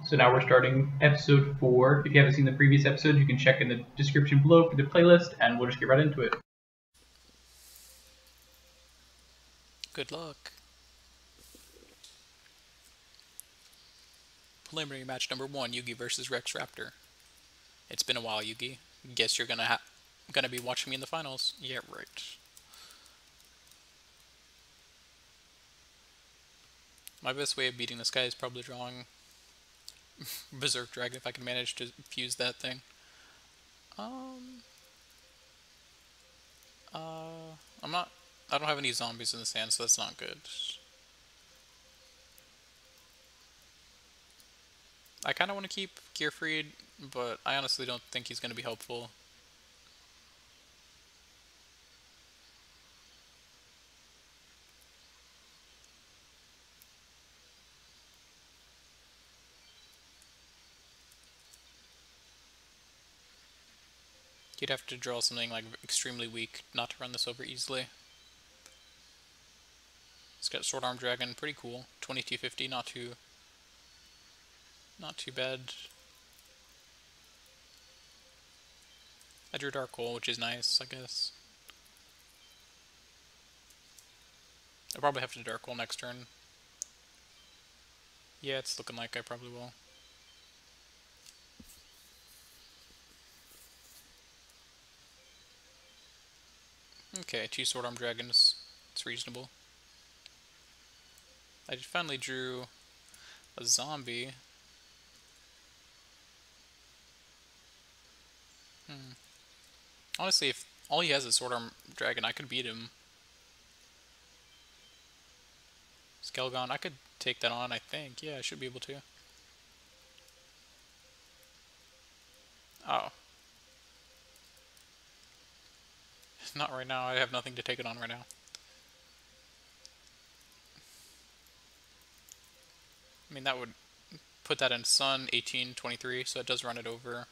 So now we're starting episode 4. If you haven't seen the previous episode, you can check in the description below for the playlist, and we'll just get right into it. Good luck. Preliminary match number 1, Yugi versus Rex Raptor. It's been a while, Yugi. Guess you're gonna be watching me in the finals. Yeah, right. My best way of beating this guy is probably drawing Berserk Dragon if I can manage to fuse that thing. I don't have any zombies in this hand, so that's not good. I kind of want to keep Gearfried, but I honestly don't think he's going to be helpful. You'd have to draw something like extremely weak not to run this over easily. It's got Sword Arm Dragon, pretty cool. 2250, not too bad. I drew Dark Hole, which is nice, I guess. I'll probably have to Dark Hole next turn. Yeah, it's looking like I probably will. Okay, 2 Sword Arm Dragons. It's reasonable. I finally drew a zombie. Honestly, if all he has is Sword Arm Dragon, I could beat him. Skelgon, I could take that on, I think. Yeah, I should be able to. Oh. Not right now, I have nothing to take it on right now. I mean, that would put that in Sun 1823, so it does run it over.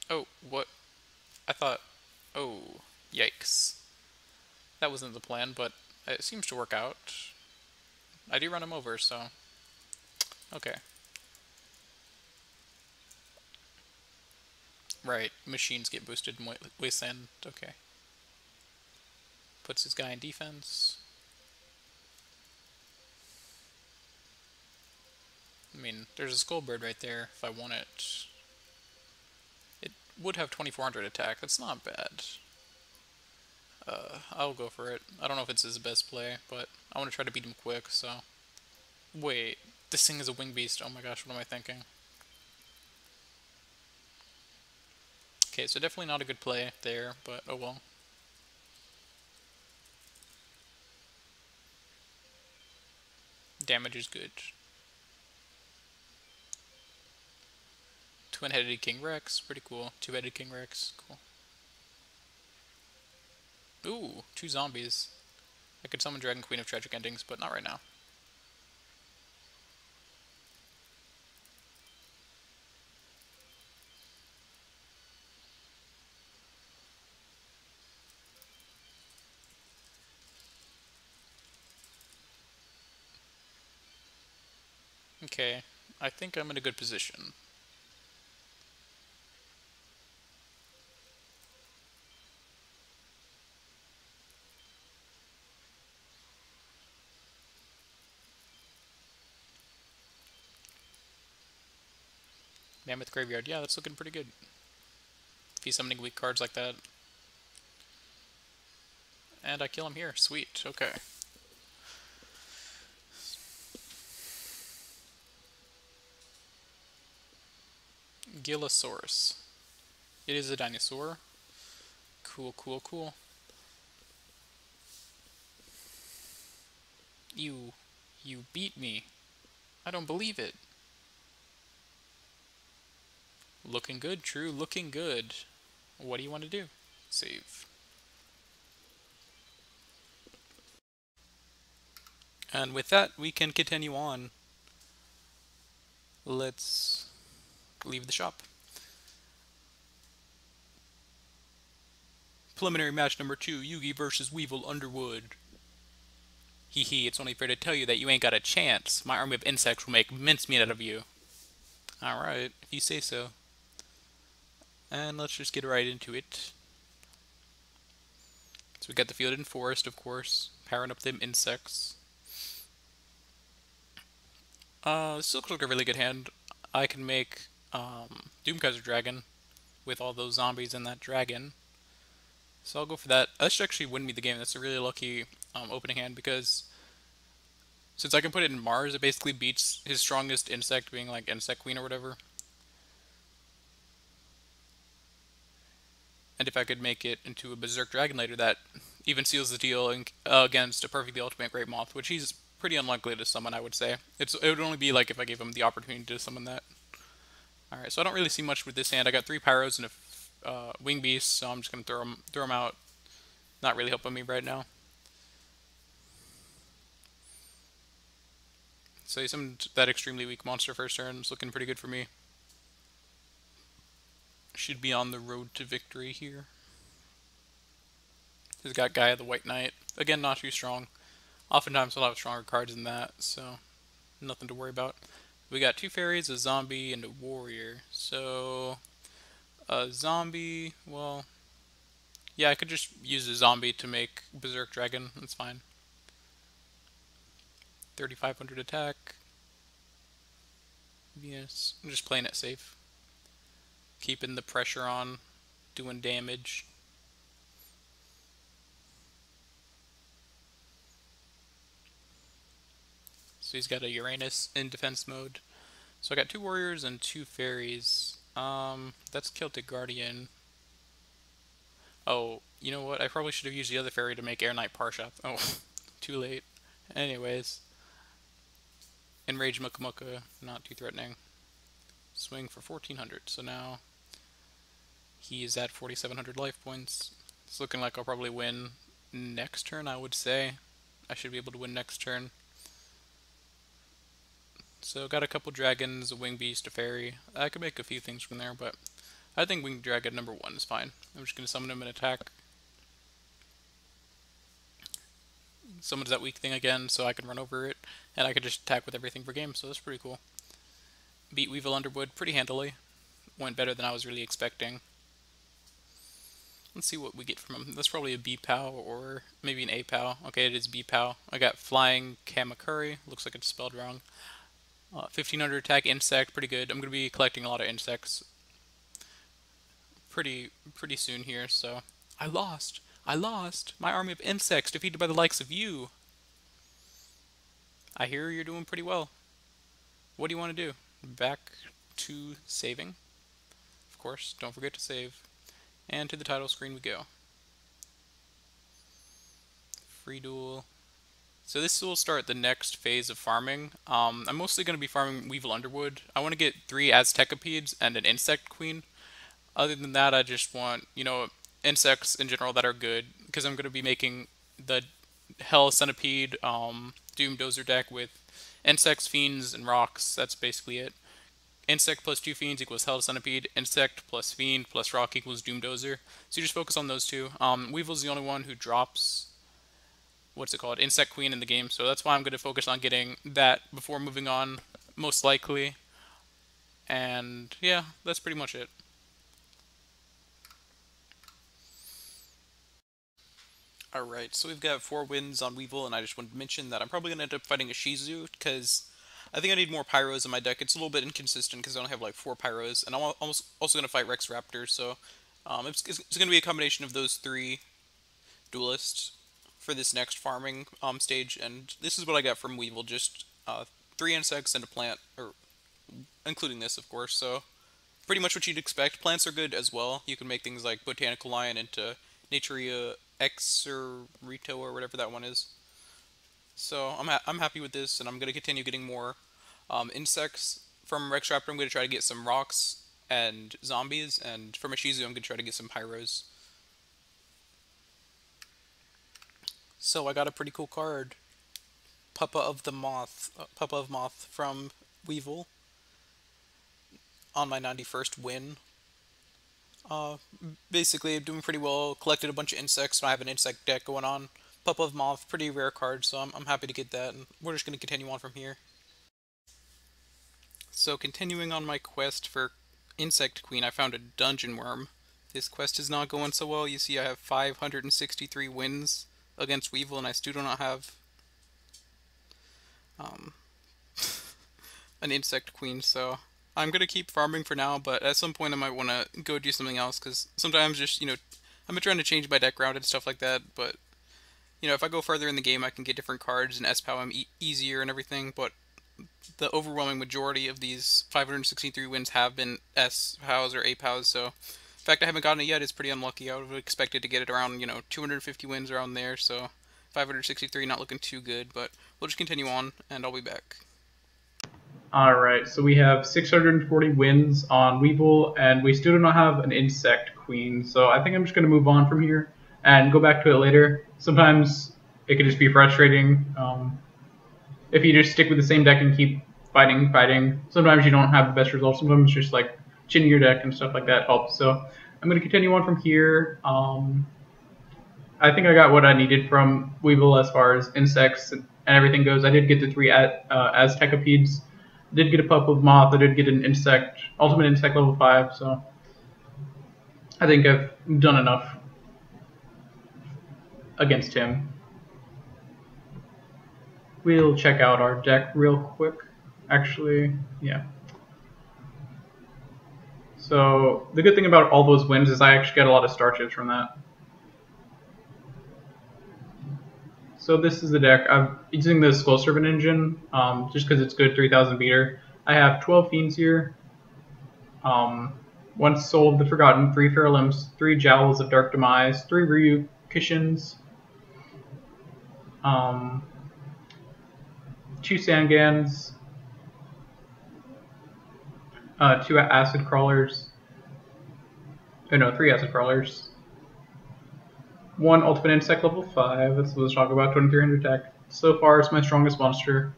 Oh, what? I thought... Oh, yikes. That wasn't the plan, but it seems to work out. I do run him over, so... Okay. Right, machines get boosted in Wasteland. Okay. Puts his guy in defense. I mean, there's a Skullbird right there if I want it. It would have 2400 attack. That's not bad. I'll go for it. I don't know if it's his best play, but I want to try to beat him quick, so... Wait, this thing is a wing beast. Oh my gosh, what am I thinking? Okay, so definitely not a good play there, but oh well. Damage is good. Twin-headed King Rex, pretty cool. Two-headed King Rex, cool. Ooh, 2 zombies. I could summon Dragon Queen of Tragic Endings, but not right now. Okay, I think I'm in a good position. Mammoth Graveyard, yeah, that's looking pretty good. If he's summoning weak cards like that. And I kill him here, sweet, okay. Gilosaurus. It is a dinosaur. Cool, cool, cool. You beat me. I don't believe it. Looking good, True, looking good. What do you want to do? Save. And with that, we can continue on. Let's leave the shop. Preliminary match number 2, Yugi versus Weevil Underwood. Hee hee, it's only fair to tell you that you ain't got a chance. My army of insects will make mincemeat out of you. Alright, if you say so. And let's just get right into it. So we got the field and forest, of course. Powering up them insects. This looks like a really good hand. I can make Doomkaiser Dragon with all those zombies and that dragon. So I'll go for that. That should actually win me the game. That's a really lucky opening hand because since I can put it in Mars, it basically beats his strongest insect being like Insect Queen or whatever. And if I could make it into a Berserk Dragon later, that even seals the deal against a perfectly ultimate Great Moth, which he's pretty unlikely to summon, I would say. It would only be like if I gave him the opportunity to summon that. Alright, so I don't really see much with this hand. I got 3 Pyros and a Wing Beast, so I'm just going to throw them out. Not really helping me right now. So he summoned that extremely weak monster first turn. It's looking pretty good for me. Should be on the road to victory here. He's got Gaia the White Knight. Again, not too strong. Oftentimes he'll have stronger cards than that, so nothing to worry about. We got 2 fairies, a zombie, and a warrior. So a zombie, well, yeah, I could just use a zombie to make Berserk Dragon. That's fine. 3,500 attack. Yes, I'm just playing it safe. Keeping the pressure on, doing damage. So he's got a Uranus in defense mode. So I got 2 warriors and 2 fairies. That's Celtic Guardian. Oh, you know what? I probably should have used the other fairy to make Air Knight Parshop. Oh, too late. Anyways. Enrage Mucka Mucka, not too threatening. Swing for 1,400, so now he is at 4,700 life points. It's looking like I'll probably win next turn, I would say. I should be able to win next turn. So got a couple dragons, a wing beast, a fairy. I could make a few things from there, but I think winged dragon number 1 is fine. I'm just going to summon him and attack. Summons that weak thing again so I can run over it, and I can just attack with everything for game, so that's pretty cool. Beat Weevil Underwood pretty handily. Went better than I was really expecting. Let's see what we get from him. That's probably a B-POW or maybe an A-POW. Okay, it is B-POW. I got Flying Kamakuri. Looks like it's spelled wrong. 1,500 attack, insect, pretty good. I'm going to be collecting a lot of insects pretty soon here, so... I lost! I lost! My army of insects defeated by the likes of you! I hear you're doing pretty well. What do you want to do? Back to saving. Of course, don't forget to save. And to the title screen we go. Free duel. So this will start the next phase of farming. I'm mostly going to be farming Weevil Underwood. I want to get 3 Aztecapedes and an Insect Queen. Other than that, I just want, you know, insects in general that are good, because I'm going to be making the Hell Centipede Doom Dozer deck with insects, fiends, and rocks. That's basically it. Insect plus 2 fiends equals Hell Centipede. Insect plus fiend plus rock equals Doom Dozer. So you just focus on those 2. Weevil's the only one who drops, what's it called, Insect Queen in the game. So that's why I'm going to focus on getting that before moving on, most likely. And yeah, that's pretty much it. Alright, so we've got 4 wins on Weevil, and I just wanted to mention that I'm probably going to end up fighting a Shizu, because I think I need more Pyros in my deck. It's a little bit inconsistent, because I only have like 4 Pyros, and I'm almost also going to fight Rex Raptor, so it's going to be a combination of those 3 duelists for this next farming stage, and this is what I got from Weevil, just 3 insects and a plant, or including this, of course, so pretty much what you'd expect. Plants are good as well. You can make things like Botanical Lion into Naturia xx-saber or whatever that one is. So I'm happy with this, and I'm going to continue getting more insects. From Rex Raptor, I'm going to try to get some rocks and zombies, and from Ishizu, I'm going to try to get some pyros. So I got a pretty cool card. Papa of Moth from Weevil on my 91st win. Uh, Basically, I'm doing pretty well. Collected a bunch of insects, so I have an insect deck going on. Pup of Moth, pretty rare card, so I'm happy to get that, and we're just going to continue on from here. So, continuing on my quest for Insect Queen, I found a Dungeon Worm. This quest is not going so well. You see, I have 563 wins against Weevil, and I still do not have um, an Insect Queen, so I'm gonna keep farming for now, but at some point I might want to go do something else, because sometimes just, I'm trying to change my deck around and stuff like that, but, if I go further in the game I can get different cards and S-POW them easier and everything, but the overwhelming majority of these 563 wins have been S-POWs or A-POWs, so the fact I haven't gotten it yet is pretty unlucky. I would have expected to get it around, 250 wins around there, so 563 not looking too good, but we'll just continue on, and I'll be back. Alright, so we have 640 wins on Weevil, and we still do not have an Insect Queen, so I think I'm just going to move on from here and go back to it later. Sometimes it can just be frustrating if you just stick with the same deck and keep fighting. Sometimes you don't have the best results, sometimes just like chinning your deck and stuff like that helps. So I'm going to continue on from here. I think I got what I needed from Weevil as far as insects and everything goes. I did get the 3 Aztecapedes. Did get a pup of Moth. I did get an insect, ultimate insect level 5. So I think I've done enough against him. We'll check out our deck real quick. Actually, yeah. So the good thing about all those wins is I actually get a lot of star chips from that. So this is the deck. I'm using the Skull Servant engine just because it's good 3000 beater. I have 12 Fiends here. 1 Soul of the Forgotten, 3 Pharaoh Limbs, 3 Jowls of Dark Demise, 3 Ryu Kishins, 2 Sangans, 2 Acid Crawlers. Oh no, 3 Acid Crawlers. 1 Ultimate Insect level 5, let's talk about 2300 attack. So far it's my strongest monster.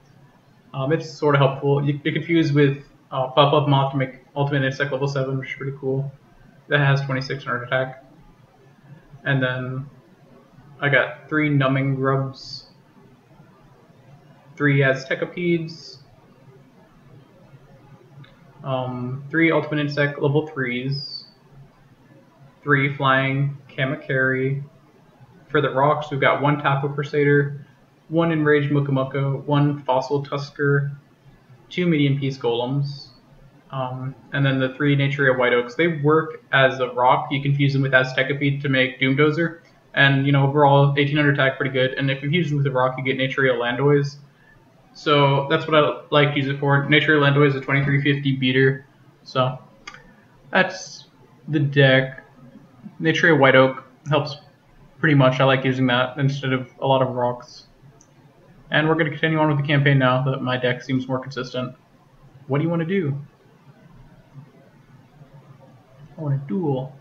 It's sort of helpful. You confuse with Pop-Up Moth to make Ultimate Insect level 7, which is pretty cool. That has 2600 attack. And then I got 3 Numbing Grubs, 3 Aztecapedes, 3 Ultimate Insect level 3s, 3 Flying Kamakari. For the rocks, we've got 1 Tapu Crusader, 1 Enraged Mukomuko, 1 Fossil Tusker, 2 Medium Peace Golems, and then the 3 Naturia White Oaks. They work as a rock. You can fuse them with Aztecapede to make Doom Dozer, and overall 1800 attack, pretty good. And if you fuse them with a rock, you get Naturia Landoys. So that's what I like to use it for. Naturia Landoy is a 2350 beater, so that's the deck. Naturia White Oak helps pretty much. I like using that instead of a lot of rocks. And we're going to continue on with the campaign now that my deck seems more consistent. What do you want to do? I want to duel.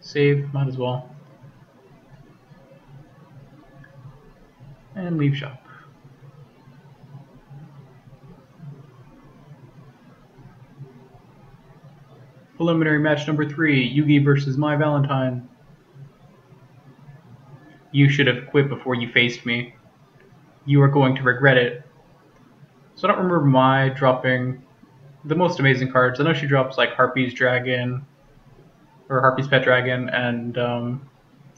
Save, might as well. And leave shop. Preliminary match number 3, Yugi versus My Valentine. You should have quit before you faced me. You are going to regret it. So I don't remember Mai dropping the most amazing cards. I know she drops like Harpy's Dragon, or Harpy's Pet Dragon, and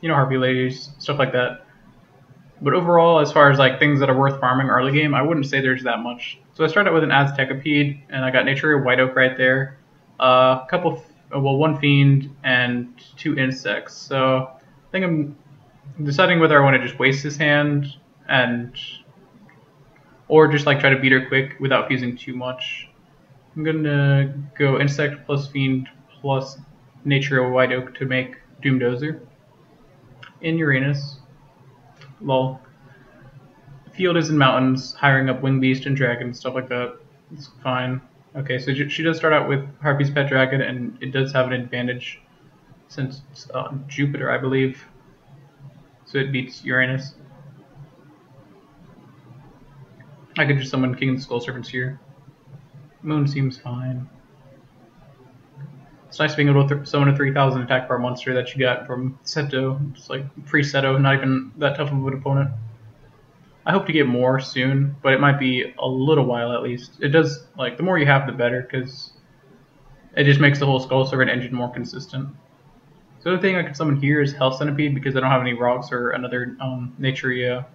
Harpy Ladies, stuff like that. But overall, as far as like things that are worth farming early game, I wouldn't say there's that much. So I started with an Aztecapede, and I got Naturia White Oak right there. One Fiend and 2 Insects. So I think I'm deciding whether I want to just waste this hand or just like try to beat her quick without fusing too much. I'm gonna go Insect plus Fiend plus Nature White Oak to make Doom Dozer. In Uranus. Lol. Field is in mountains, hiring up Wing Beast and Dragon, stuff like that. It's fine. Okay, so she does start out with Harpy's Pet Dragon, and it does have an advantage since it's Jupiter, I believe. So it beats Uranus. I could just summon King of the Skull Serpents here. Moon seems fine. It's nice being able to summon a 3000 attack power monster that you got from Seto. It's like free Seto, not even that tough of an opponent. I hope to get more soon, but it might be a little while at least. It does, like, the more you have, the better, because it just makes the whole Skull Servant engine more consistent. So the other thing I can summon here is Hell Centipede, because I don't have any rocks or another Naturia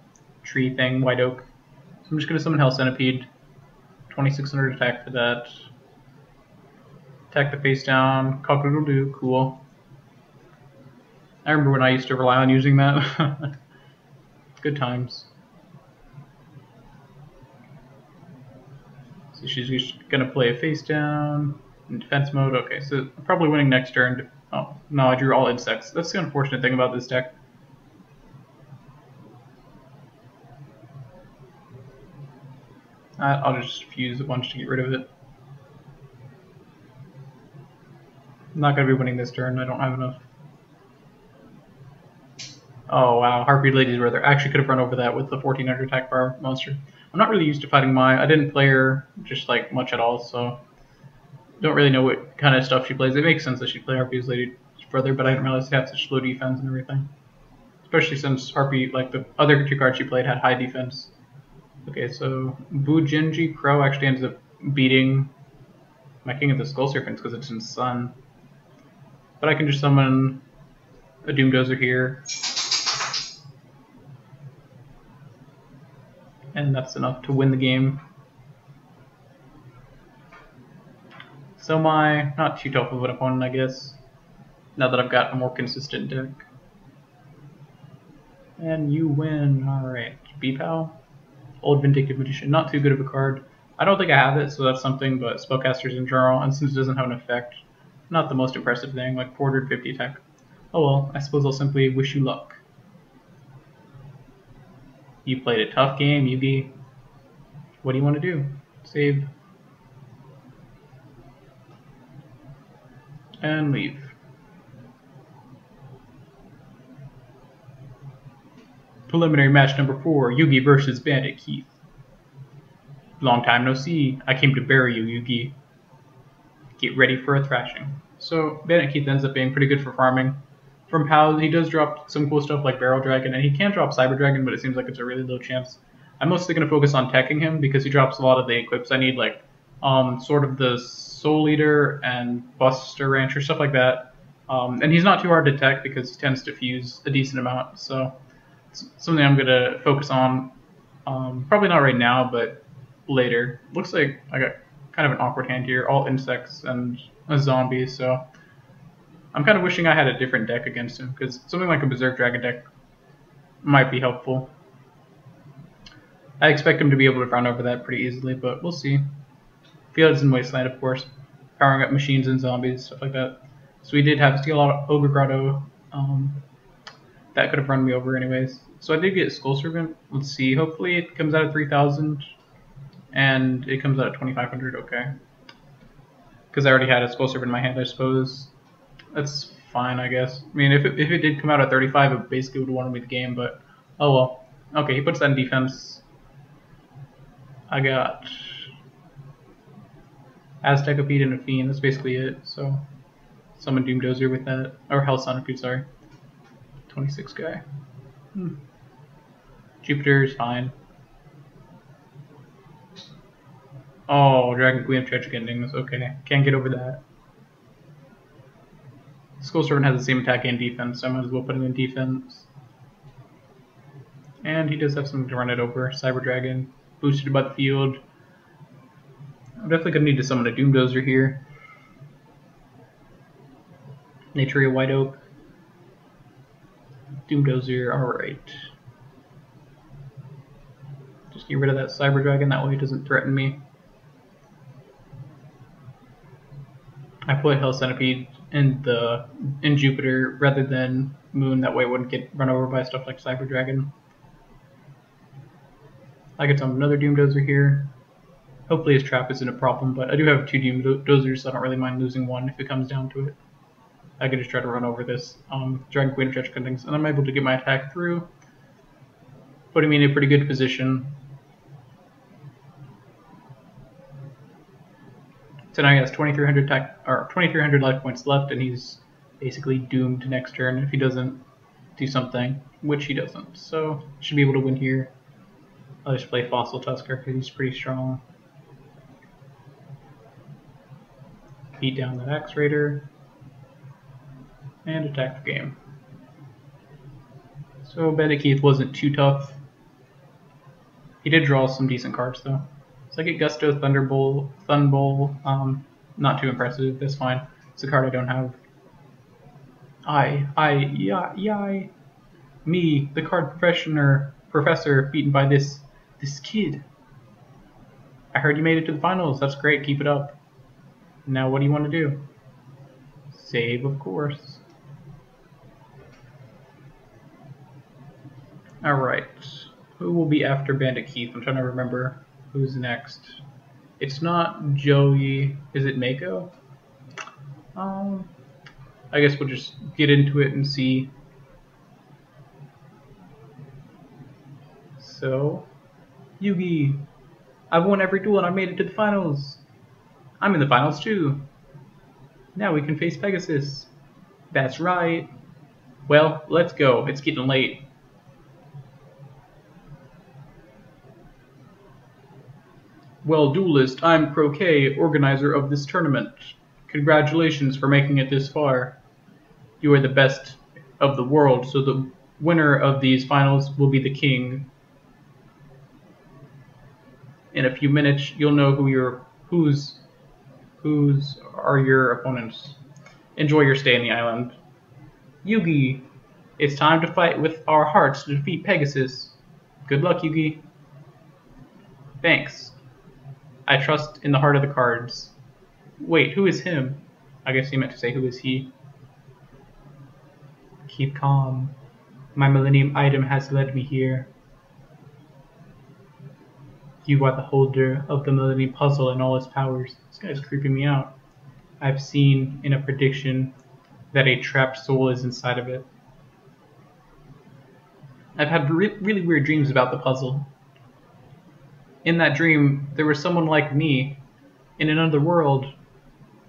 tree thing, White Oak. So I'm just going to summon Hell Centipede. 2600 attack for that. Attack the face down. Cock-a-doodle-doo, cool. I remember when I used to rely on using that. Good times. So she's just gonna play a face down in defense mode. Okay, so probably winning next turn. Oh, no, I drew all insects. That's the unfortunate thing about this deck. I'll just fuse a bunch to get rid of it. I'm not gonna be winning this turn. I don't have enough. Oh wow, Harpy Lady's Brother. I actually could have run over that with the 1400 attack power monster. I'm not really used to fighting Mai. I didn't play her just like much at all, so don't really know what kind of stuff she plays. It makes sense that she'd play Harpy's Lady's Brother, but I didn't realize they have such low defense and everything. Especially since Harpy, like the other two cards she played, had high defense. Okay, so Bujinji Crow actually ends up beating my King of the Skull Serpents because it's in Sun. But I can just summon a Doom Dozer here. And that's enough to win the game. So my not too tough of an opponent, I guess, now that I've got a more consistent deck. And you win. Alright, B-Pal. Old Vindictive Magician, not too good of a card. I don't think I have it, so that's something, but Spellcasters in general, and since it doesn't have an effect, not the most impressive thing, like 450 attack. Oh well, I suppose I'll simply wish you luck. You played a tough game, Yugi. What do you want to do? Save. And leave. Preliminary match number 4, Yugi versus Bandit Keith. Long time no see. I came to bury you, Yugi. Get ready for a thrashing. So Bandit Keith ends up being pretty good for farming. From POWs, he does drop some cool stuff like Barrel Dragon, and he can drop Cyber Dragon, but it seems like it's a really low chance. I'm mostly going to focus on teching him because he drops a lot of the equips I need, like sort of the Soul Eater and Buster Rancher, stuff like that. And he's not too hard to tech because he tends to fuse a decent amount, so it's something I'm going to focus on. Probably not right now, but later. Looks like I got kind of an awkward hand here, all insects and a zombie, so I'm kind of wishing I had a different deck against him, because something like a Berserk Dragon deck might be helpful. I expect him to be able to run over that pretty easily, but we'll see. Fields and Wasteland, of course. Powering up machines and zombies, stuff like that. So we did have Steel Ogre Grotto. That could have run me over anyways. So I did get Skull Servant. Let's see. Hopefully it comes out at 3000. And it comes out at 2500. Okay. Because I already had a Skull Servant in my hand, I suppose. That's fine, I guess. I mean, if it did come out at 35, it basically would have won me the game, but oh well. Okay, he puts that in defense. I got Aztekapede and a Fiend. That's basically it. So summon Doom Dozer with that. Or Hell Centipede, sorry. 26 guy. Jupiter is fine. Oh, Dragon Queen of Tragic Endings. Okay, can't get over that. Skull Servant has the same attack and defense, so I might as well put him in defense. And he does have something to run it over. Cyber Dragon, boosted by the field. I'm definitely going to need to summon a Doom Dozer here. Naturia White Oak. Doom Dozer, alright. Just get rid of that Cyber Dragon, that way it doesn't threaten me. I put Hell Centipede in Jupiter rather than Moon, that way it wouldn't get run over by stuff like Cyber Dragon. I could summon another Doom Dozer here. Hopefully his trap isn't a problem, but I do have 2 Doom Dozers, so I don't really mind losing one if it comes down to it. I can just try to run over this Dragon Queen of Tragic Endings, and I'm able to get my attack through, putting me in a pretty good position. So now he has 2,300 life points left, and he's basically doomed next turn if he doesn't do something, which he doesn't. So should be able to win here. I'll just play Fossil Tusker because he's pretty strong. Beat down that Axe Raider and attack the game. So Bandit Keith wasn't too tough. He did draw some decent cards though. So I get Gusto, Thunderbolt, not too impressive, that's fine. It's a card I don't have. Me, the card professor beaten by this kid. I heard you made it to the finals, that's great, keep it up. Now what do you want to do? Save, of course. Alright, who will be after Bandit Keith? I'm trying to remember who's next. It's not Joey, is it Mako? I guess we'll just get into it and see. So, Yugi, I've won every duel and I made it to the finals. I'm in the finals too. Now we can face Pegasus. That's right. Well, let's go. It's getting late. Well, duelist, I'm Croquet, organizer of this tournament. Congratulations for making it this far. You are the best of the world, so the winner of these finals will be the king. In a few minutes, you'll know whose are your opponents. Enjoy your stay in the island. Yugi, it's time to fight with our hearts to defeat Pegasus. Good luck, Yugi. Thanks. I trust in the heart of the cards. Wait, who is him? I guess he meant to say who is he. Keep calm. My Millennium item has led me here. You are the holder of the Millennium Puzzle and all its powers. This guy's creeping me out. I've seen in a prediction that a trapped soul is inside of it. I've had really weird dreams about the puzzle. In that dream, there was someone like me in another world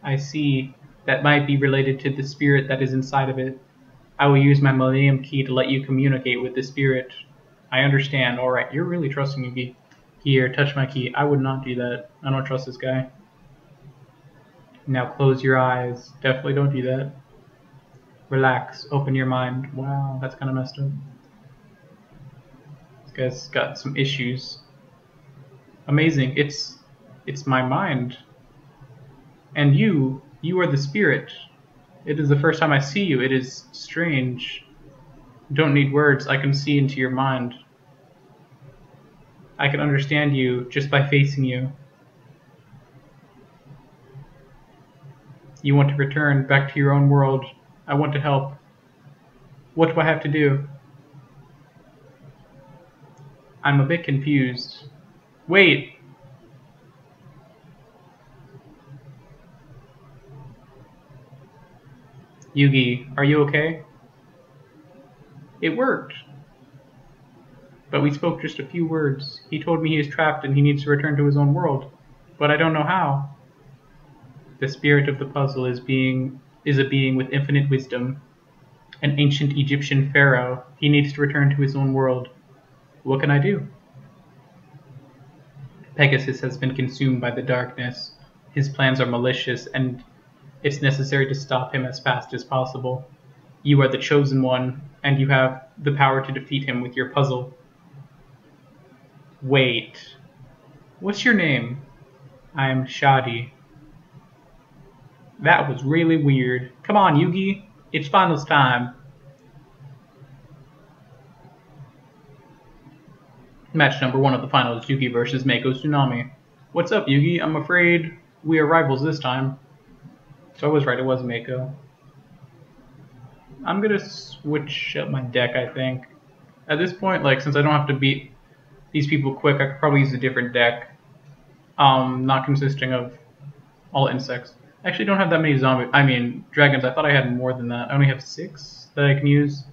I see that might be related to the spirit that is inside of it. I will use my Millennium Key to let you communicate with the spirit. I understand. Alright, you're really trusting Yugi. Here, touch my key. I would not do that. I don't trust this guy. Now close your eyes. Definitely don't do that. Relax. Open your mind. Wow, that's kind of messed up. This guy's got some issues. Amazing. It's my mind. And you are the spirit. It is the first time I see you. It is strange. Don't need words. I can see into your mind. I can understand you just by facing you. You want to return back to your own world. I want to help. What do I have to do? I'm a bit confused. Wait! Yugi, are you okay? It worked. But we spoke just a few words. He told me he is trapped and he needs to return to his own world. But I don't know how. The spirit of the puzzle is a being with infinite wisdom. An ancient Egyptian pharaoh. He needs to return to his own world. What can I do? Pegasus has been consumed by the darkness. His plans are malicious and it's necessary to stop him as fast as possible. You are the chosen one, and you have the power to defeat him with your puzzle. Wait. What's your name? I'm Shadi. That was really weird. Come on, Yugi. It's finals time. Match number 1 of the finals, Yugi versus Mako Tsunami. What's up, Yugi? I'm afraid we are rivals this time. So I was right, it was Mako. I'm gonna switch up my deck, I think. At this point, like, since I don't have to beat these people quick, I could probably use a different deck. Not consisting of all insects. I actually don't have that many dragons. I thought I had more than that. I only have 6 that I can use.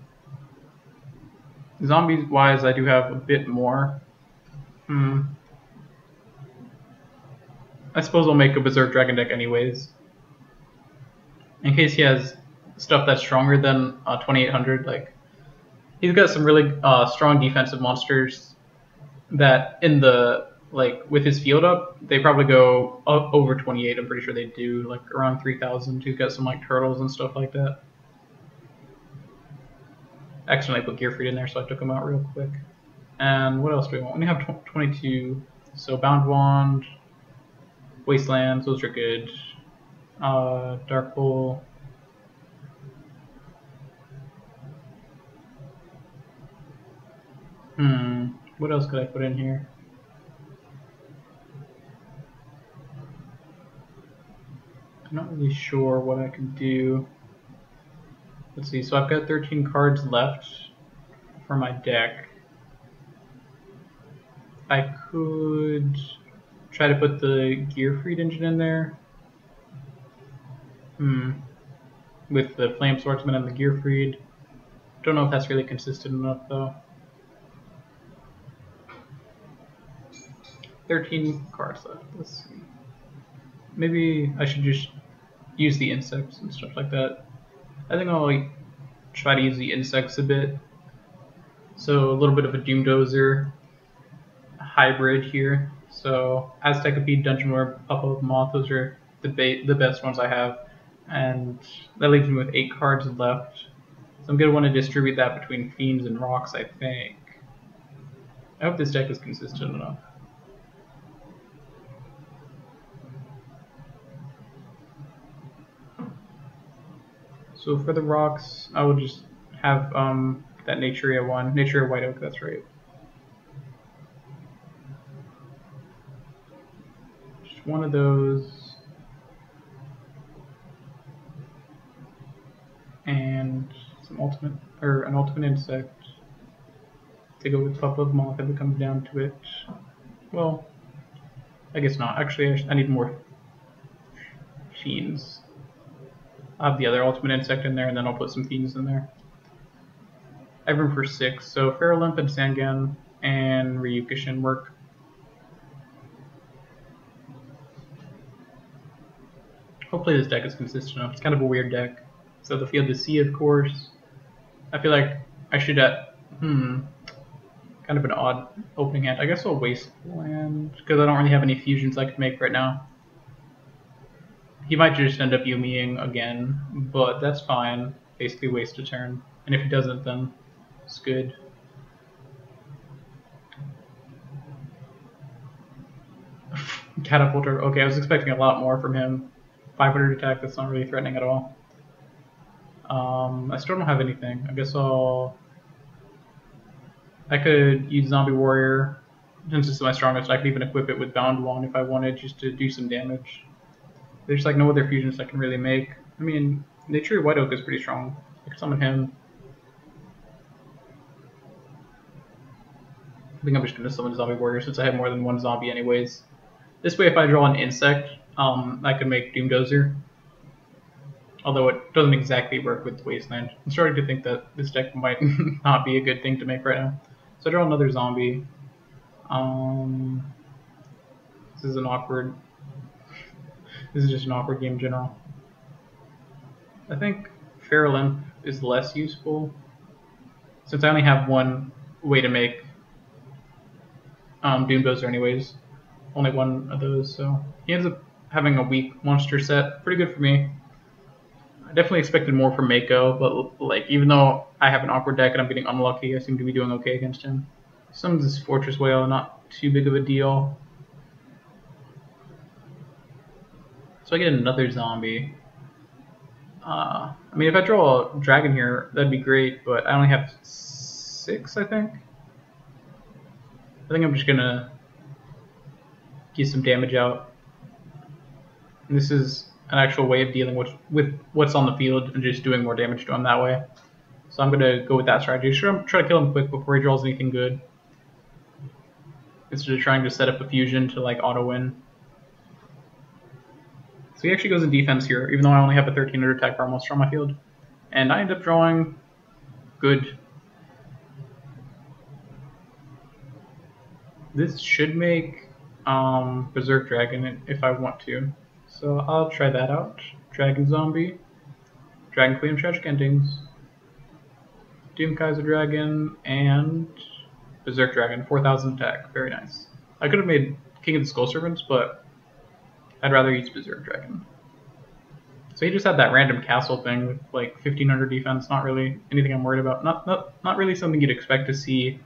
Zombies-wise, I do have a bit more. I suppose I'll make a Berserk Dragon deck anyways, in case he has stuff that's stronger than 2800. Like, he's got some really strong defensive monsters that in the, like, with his field up, they probably go over 28. I'm pretty sure they do, like around 3000. He's got some like turtles and stuff like that. I accidentally put Gearfried in there, so I took him out real quick. And what else do we want? We have 22. So Bound Wand, Wastelands, those are good. Dark Hole. What else could I put in here? I'm not really sure what I can do. Let's see, so I've got 13 cards left for my deck. I could try to put the Gearfried engine in there. With the Flame Swordsman and the Gearfried. Don't know if that's really consistent enough though. 13 cards left. Let's see. Maybe I should just use the insects and stuff like that. I think I'll try to use the insects a bit. So a little bit of a Doomdozer hybrid here. So Aztekipede, Dungeon Lord, Puff-Up Moth, those are the best ones I have. And that leaves me with 8 cards left. So I'm going to want to distribute that between Fiends and Rocks, I think. I hope this deck is consistent enough. So for the Rocks, I will just have that Naturia one. Naturia White Oak, that's right. Just one of those. And some an ultimate insect to go with Puff-Up Moth if it comes down to it. Well, I guess not. Actually, I need more Fiends. I'll have the other ultimate insect in there, and then I'll put some Fiends in there. I have room for 6, so Pharaoh and Sangan and Ryukishin work. Hopefully this deck is consistent enough. It's kind of a weird deck. So the field is Sea, of course. I feel like I should kind of an odd opening hand. I guess I'll Wasteland, because I don't really have any fusions I could make right now. He might just end up Yumiing again, but that's fine. Basically waste a turn. And if he doesn't, then it's good. Catapulter. Okay, I was expecting a lot more from him. 500 attack, that's not really threatening at all. I still don't have anything. I guess I could use Zombie Warrior. Since this is my strongest, I could even equip it with Bound Wand if I wanted, just to do some damage. There's like no other fusions I can really make. I mean, Naturia White Oak is pretty strong. I could summon him. I think I'm just going to summon Zombie Warrior since I have more than one zombie anyways. This way, if I draw an insect, I can make Doomdozer. Although it doesn't exactly work with Wasteland. I'm starting to think that this deck might not be a good thing to make right now. So I draw another zombie. This is an awkward... This is just an awkward game in general. I think Pharaoh is less useful, since I only have one way to make Doomdozer anyways. Only one of those, so he ends up having a weak monster set. Pretty good for me. I definitely expected more from Mako, but like even though I have an awkward deck and I'm getting unlucky, I seem to be doing okay against him. Some of this Fortress Whale, not too big of a deal. So I get another zombie. I mean, if I draw a dragon here, that'd be great, but I only have 6, I think. I think I'm just gonna get some damage out. And this is an actual way of dealing with what's on the field and just doing more damage to him that way. So I'm gonna go with that strategy. Try to kill him quick before he draws anything good, instead of trying to set up a fusion to like auto win. So he actually goes in defense here, even though I only have a 1300 attack power monster on my field. And I end up drawing good. This should make Berserk Dragon if I want to. So I'll try that out. Dragon Zombie, Dragon Queen of Tragic Endings, Doom Kaiser Dragon, and Berserk Dragon, 4,000 attack. Very nice. I could have made King of the Skull Servants, but I'd rather use Berserk Dragon. So he just had that random castle thing with like 1,500 defense. Not really anything I'm worried about. Not really something you'd expect to see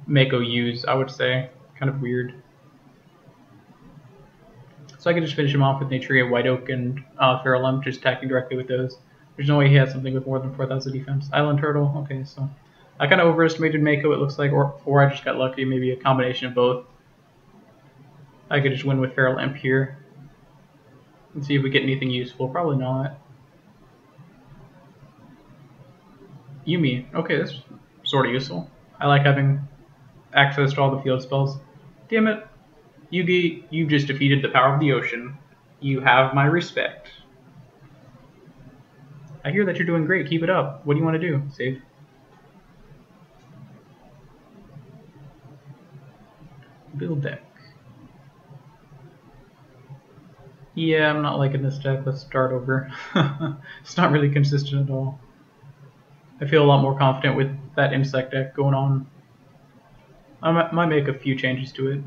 Mako use, I would say. Kind of weird. So I could just finish him off with Naturia, White Oak, and Pharaoh, just attacking directly with those. There's no way he has something with more than 4,000 defense. Island Turtle, okay, so I kind of overestimated Mako, it looks like, or I just got lucky, maybe a combination of both. I could just win with Pharaoh Imp here. And see if we get anything useful. Probably not. Yumi, okay, that's sort of useful. I like having access to all the field spells. Damn it. Yugi, you've just defeated the power of the ocean. You have my respect. I hear that you're doing great. Keep it up. What do you want to do? Save. Build deck. Yeah, I'm not liking this deck. Let's start over. It's not really consistent at all. I feel a lot more confident with that insect deck going on. I might make a few changes to it.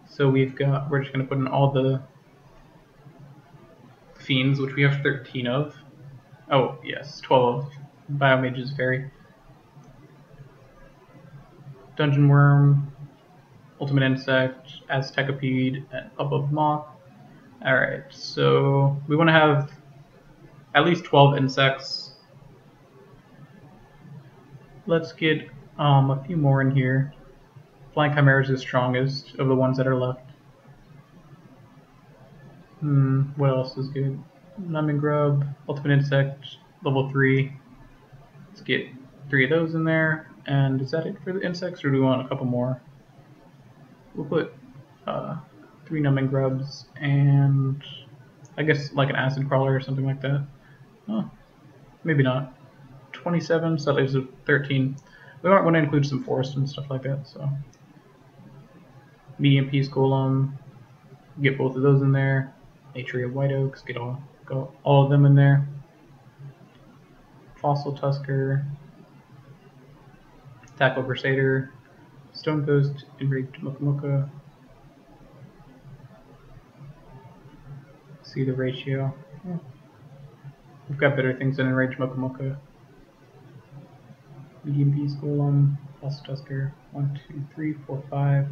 So we're just going to put in all the fiends, which we have 13 of. Oh, yes, 12 Biomage's Fairy. Dungeon Worm, Ultimate Insect, Aztecapede, and Above Moth. Alright, so we want to have at least 12 insects. Let's get a few more in here. Flying Chimera is the strongest of the ones that are left. What else is good? Numbing Grub, Ultimate Insect, level 3. Let's get 3 of those in there. And is that it for the insects, or do we want a couple more? We'll put 3 Numbing Grubs and I guess like an Acid Crawler or something like that. Oh, maybe not. 27, so that leaves 13. We might want to include some forest and stuff like that, so. Medium Peace Golem, get both of those in there. Naturia White Oaks, get all of them in there. Fossil Tusker, Tackle Crusader, Stone Ghost, Enraged Mukamuka. See the ratio. Yeah. We've got better things than Enraged Mukamuka. Medium Peace Golem, Fossil Tusker, 1, 2, 3, 4, 5.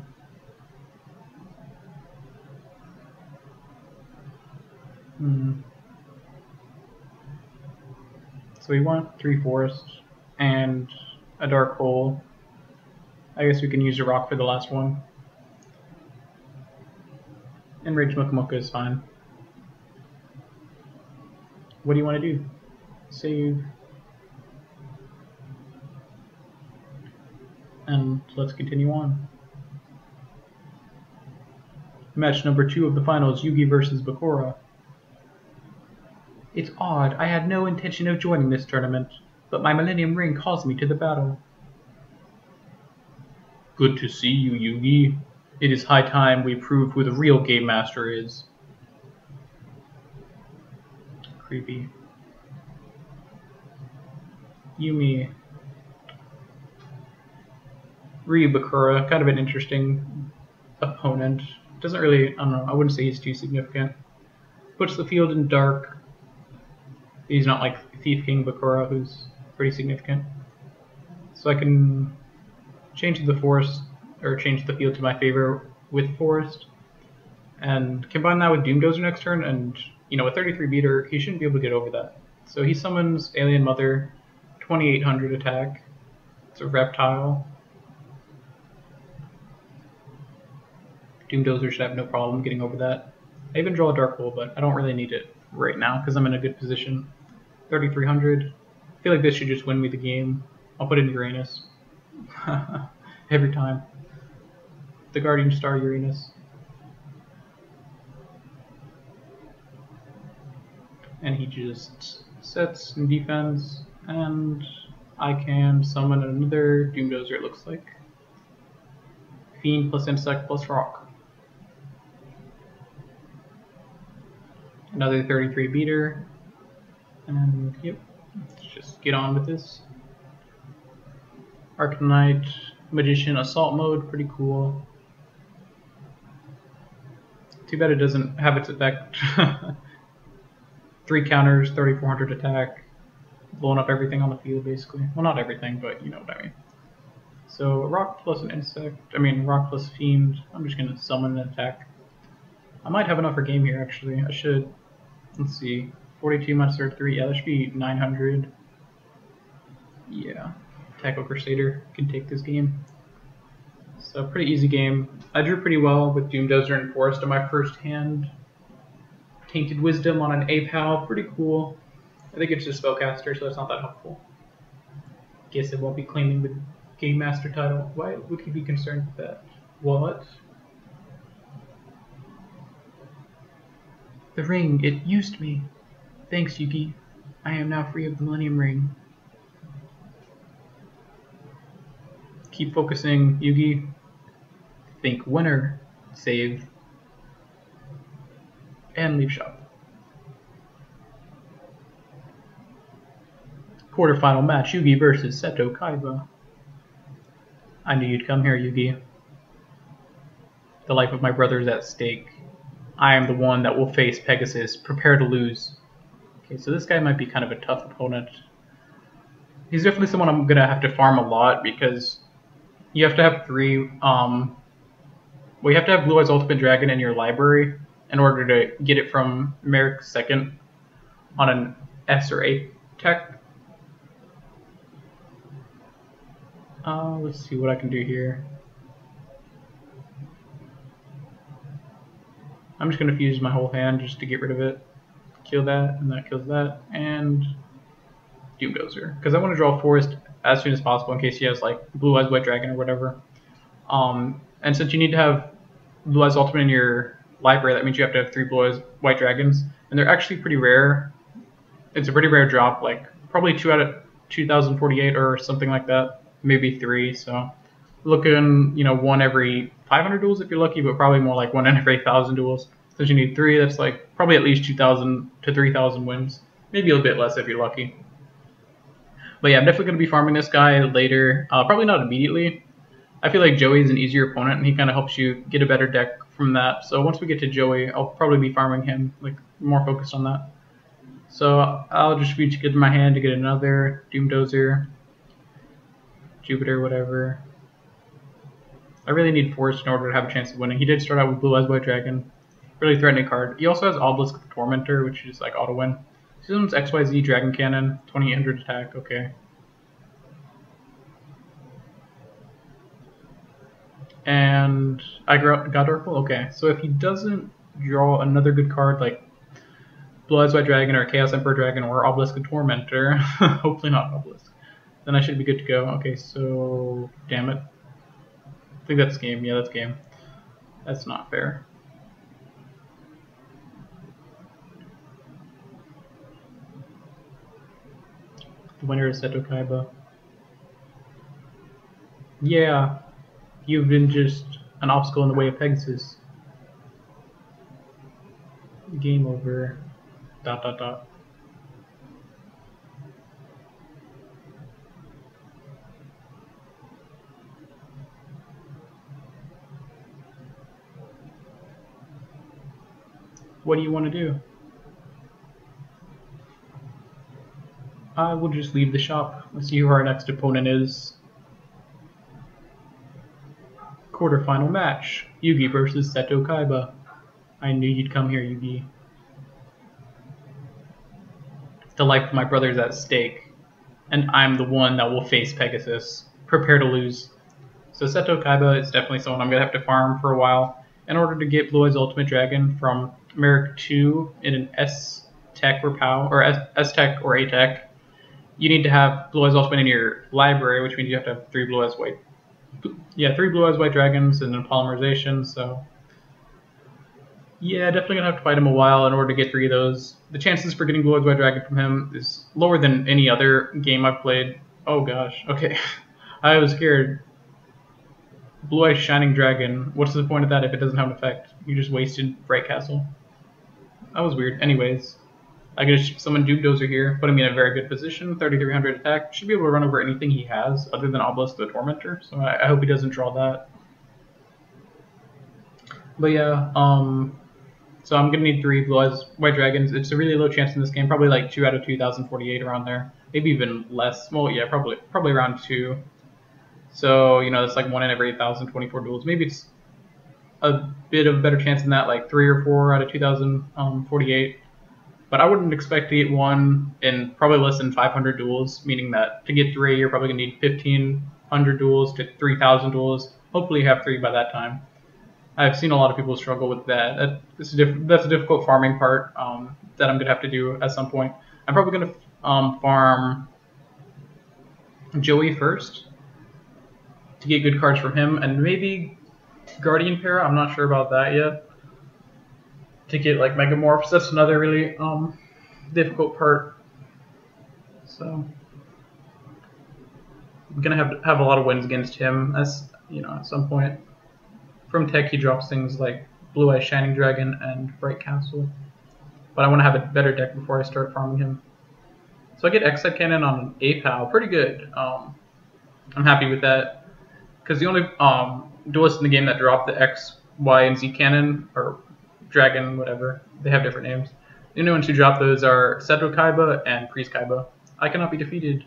So we want 3 forests and a dark hole. I guess we can use a rock for the last one. Enraged Mukamuka is fine. What do you want to do? Save. And let's continue on. Match number 2 of the finals, Yugi versus Bakura. It's odd, I had no intention of joining this tournament, but my Millennium Ring calls me to the battle. Good to see you, Yugi. It is high time we prove who the real Game Master is. Creepy. Yumi. Ryu Bakura, kind of an interesting opponent. Doesn't really, I don't know, I wouldn't say he's too significant. Puts the field in dark. He's not like Thief King Bakura, who's pretty significant. So I can change the forest, or change the field to my favor with forest, and combine that with Doom Dozer next turn, and, you know, a 33 beater, he shouldn't be able to get over that. So he summons Alien Mother, 2800 attack. It's a reptile. Doom Dozer should have no problem getting over that. I even draw a Dark Hole, but I don't really need it right now because I'm in a good position. 3,300. I feel like this should just win me the game. I'll put in Uranus. Every time. The Guardian Star Uranus. And he just sets and defends, and I can summon another Doom Dozer, it looks like. Fiend plus Insect plus Rock. Another 33 beater. And yep, let's just get on with this. Arcanite, Magician, Assault Mode, pretty cool. Too bad it doesn't have its effect. 3 counters, 3400 attack, blowing up everything on the field basically. Well, not everything, but you know what I mean. So rock plus an insect, rock plus fiend. I'm just gonna summon an attack. I might have enough for game here actually. I should, let's see, 42 minus 33, yeah, that should be 900. Yeah, Tackle Crusader can take this game. So pretty easy game. I drew pretty well with Doomdozer and Forest in my first hand. Tainted Wisdom on an APAL, pretty cool. I think it's just Spellcaster, so that's not that helpful. Guess it won't be claiming the Game Master title. Why would he be concerned with that? What? The ring, it used me. Thanks, Yugi. I am now free of the Millennium Ring. Keep focusing, Yugi. Think winner. Save. And leave shop. Quarterfinal match, Yugi versus Seto Kaiba. I knew you'd come here, Yugi. The life of my brother is at stake. I am the one that will face Pegasus. Prepare to lose. Okay, so this guy might be kind of a tough opponent. He's definitely someone I'm gonna have to farm a lot because you have to have 3. Well, you have to have Blue Eyes Ultimate Dragon in your library in order to get it from Merrick 2nd on an S or A tech. Let's see what I can do here. I'm just going to fuse my whole hand just to get rid of it. Kill that, and that kills that, and Doomdozer. Because I want to draw Forest as soon as possible in case he has like Blue Eyes White Dragon or whatever. And since you need to have Blue Eyes Ultimate in your library, that means you have to have 3 Blue Eyes White Dragons. And they're actually pretty rare. It's a pretty rare drop, like probably 2 out of 2048 or something like that. Maybe 3, so looking, 1 every 500 duels if you're lucky, but probably more like 1 in every 1,000 duels. Since you need 3, that's like probably at least 2,000 to 3,000 wins. Maybe a bit less if you're lucky. But yeah, I'm definitely going to be farming this guy later. Probably not immediately. I feel like Joey's an easier opponent, and he kind of helps you get a better deck from that. So once we get to Joey, I'll probably be farming him, like more focused on that. So I'll just reach get in my hand to get another Doomdozer. Jupiter, whatever. I really need Forest in order to have a chance of winning. He did start out with Blue Eyes White Dragon. Really threatening card. He also has Obelisk the Tormentor, which is like auto win. This one's XYZ Dragon Cannon, 2800 attack, okay. And I got Oracle, okay. So if he doesn't draw another good card like Blue Eyes White Dragon or Chaos Emperor Dragon or Obelisk the Tormentor, hopefully not Obelisk, then I should be good to go. Okay, so damn it. I think that's game. Yeah, that's game. That's not fair. The winner is Seto Kaiba. Yeah, you've been just an obstacle in the way of Pegasus. Game over. ... What do you want to do? I will just leave the shop. Let's see who our next opponent is. Quarterfinal match. Yugi versus Seto Kaiba. I knew you'd come here, Yugi. The life of my brother is at stake, and I'm the one that will face Pegasus. Prepare to lose. So Seto Kaiba is definitely someone I'm going to have to farm for a while in order to get Blue Eyes Ultimate Dragon from Merrick 2 in an S Tech or POW, or S Tech or A Tech. You need to have Blue Eyes Ultimate in your library, which means you have to have 3 Blue Eyes White. Yeah, 3 Blue Eyes White Dragons and then polymerization, so yeah, definitely gonna have to fight him a while in order to get 3 of those. The chances for getting Blue Eyes White Dragon from him is lower than any other game I've played. Oh gosh, okay. I was scared. Blue Eyes Shining Dragon. What's the point of that if it doesn't have an effect? You just wasted Bright Castle. That was weird. Anyways, I can just summon Doomdozer here, putting me in a very good position. 3300 attack. Should be able to run over anything he has other than Obelisk the Tormentor, so I hope he doesn't draw that. But yeah, so I'm gonna need 3 Blue Eyes White Dragons. It's a really low chance in this game, probably like 2 out of 2048 around there. Maybe even less. Well, yeah, probably around 2. So, you know, that's like 1 in every 1,024 duels. Maybe it's a bit of a better chance than that, like 3 or 4 out of 2048. But I wouldn't expect to get 1 in probably less than 500 duels, meaning that to get 3, you're probably going to need 1,500 duels to 3,000 duels. Hopefully you have 3 by that time. I've seen a lot of people struggle with that. That's a difficult farming part that I'm going to have to do at some point. I'm probably going to farm Joey first to get good cards from him, and maybe Guardian Para. I'm not sure about that yet. To get like Megamorphs, that's another really difficult part. So I'm gonna have a lot of wins against him, as you know, at some point. From tech, he drops things like Blue Eye Shining Dragon and Bright Castle, but I want to have a better deck before I start farming him. So I get X-Head Cannon on an A-Pow, pretty good. I'm happy with that, because the only duelist in the game that dropped the X, Y, and Z cannon, or Dragon, whatever, they have different names. The only ones who drop those are Cedro Kaiba and Priest Kaiba. I cannot be defeated.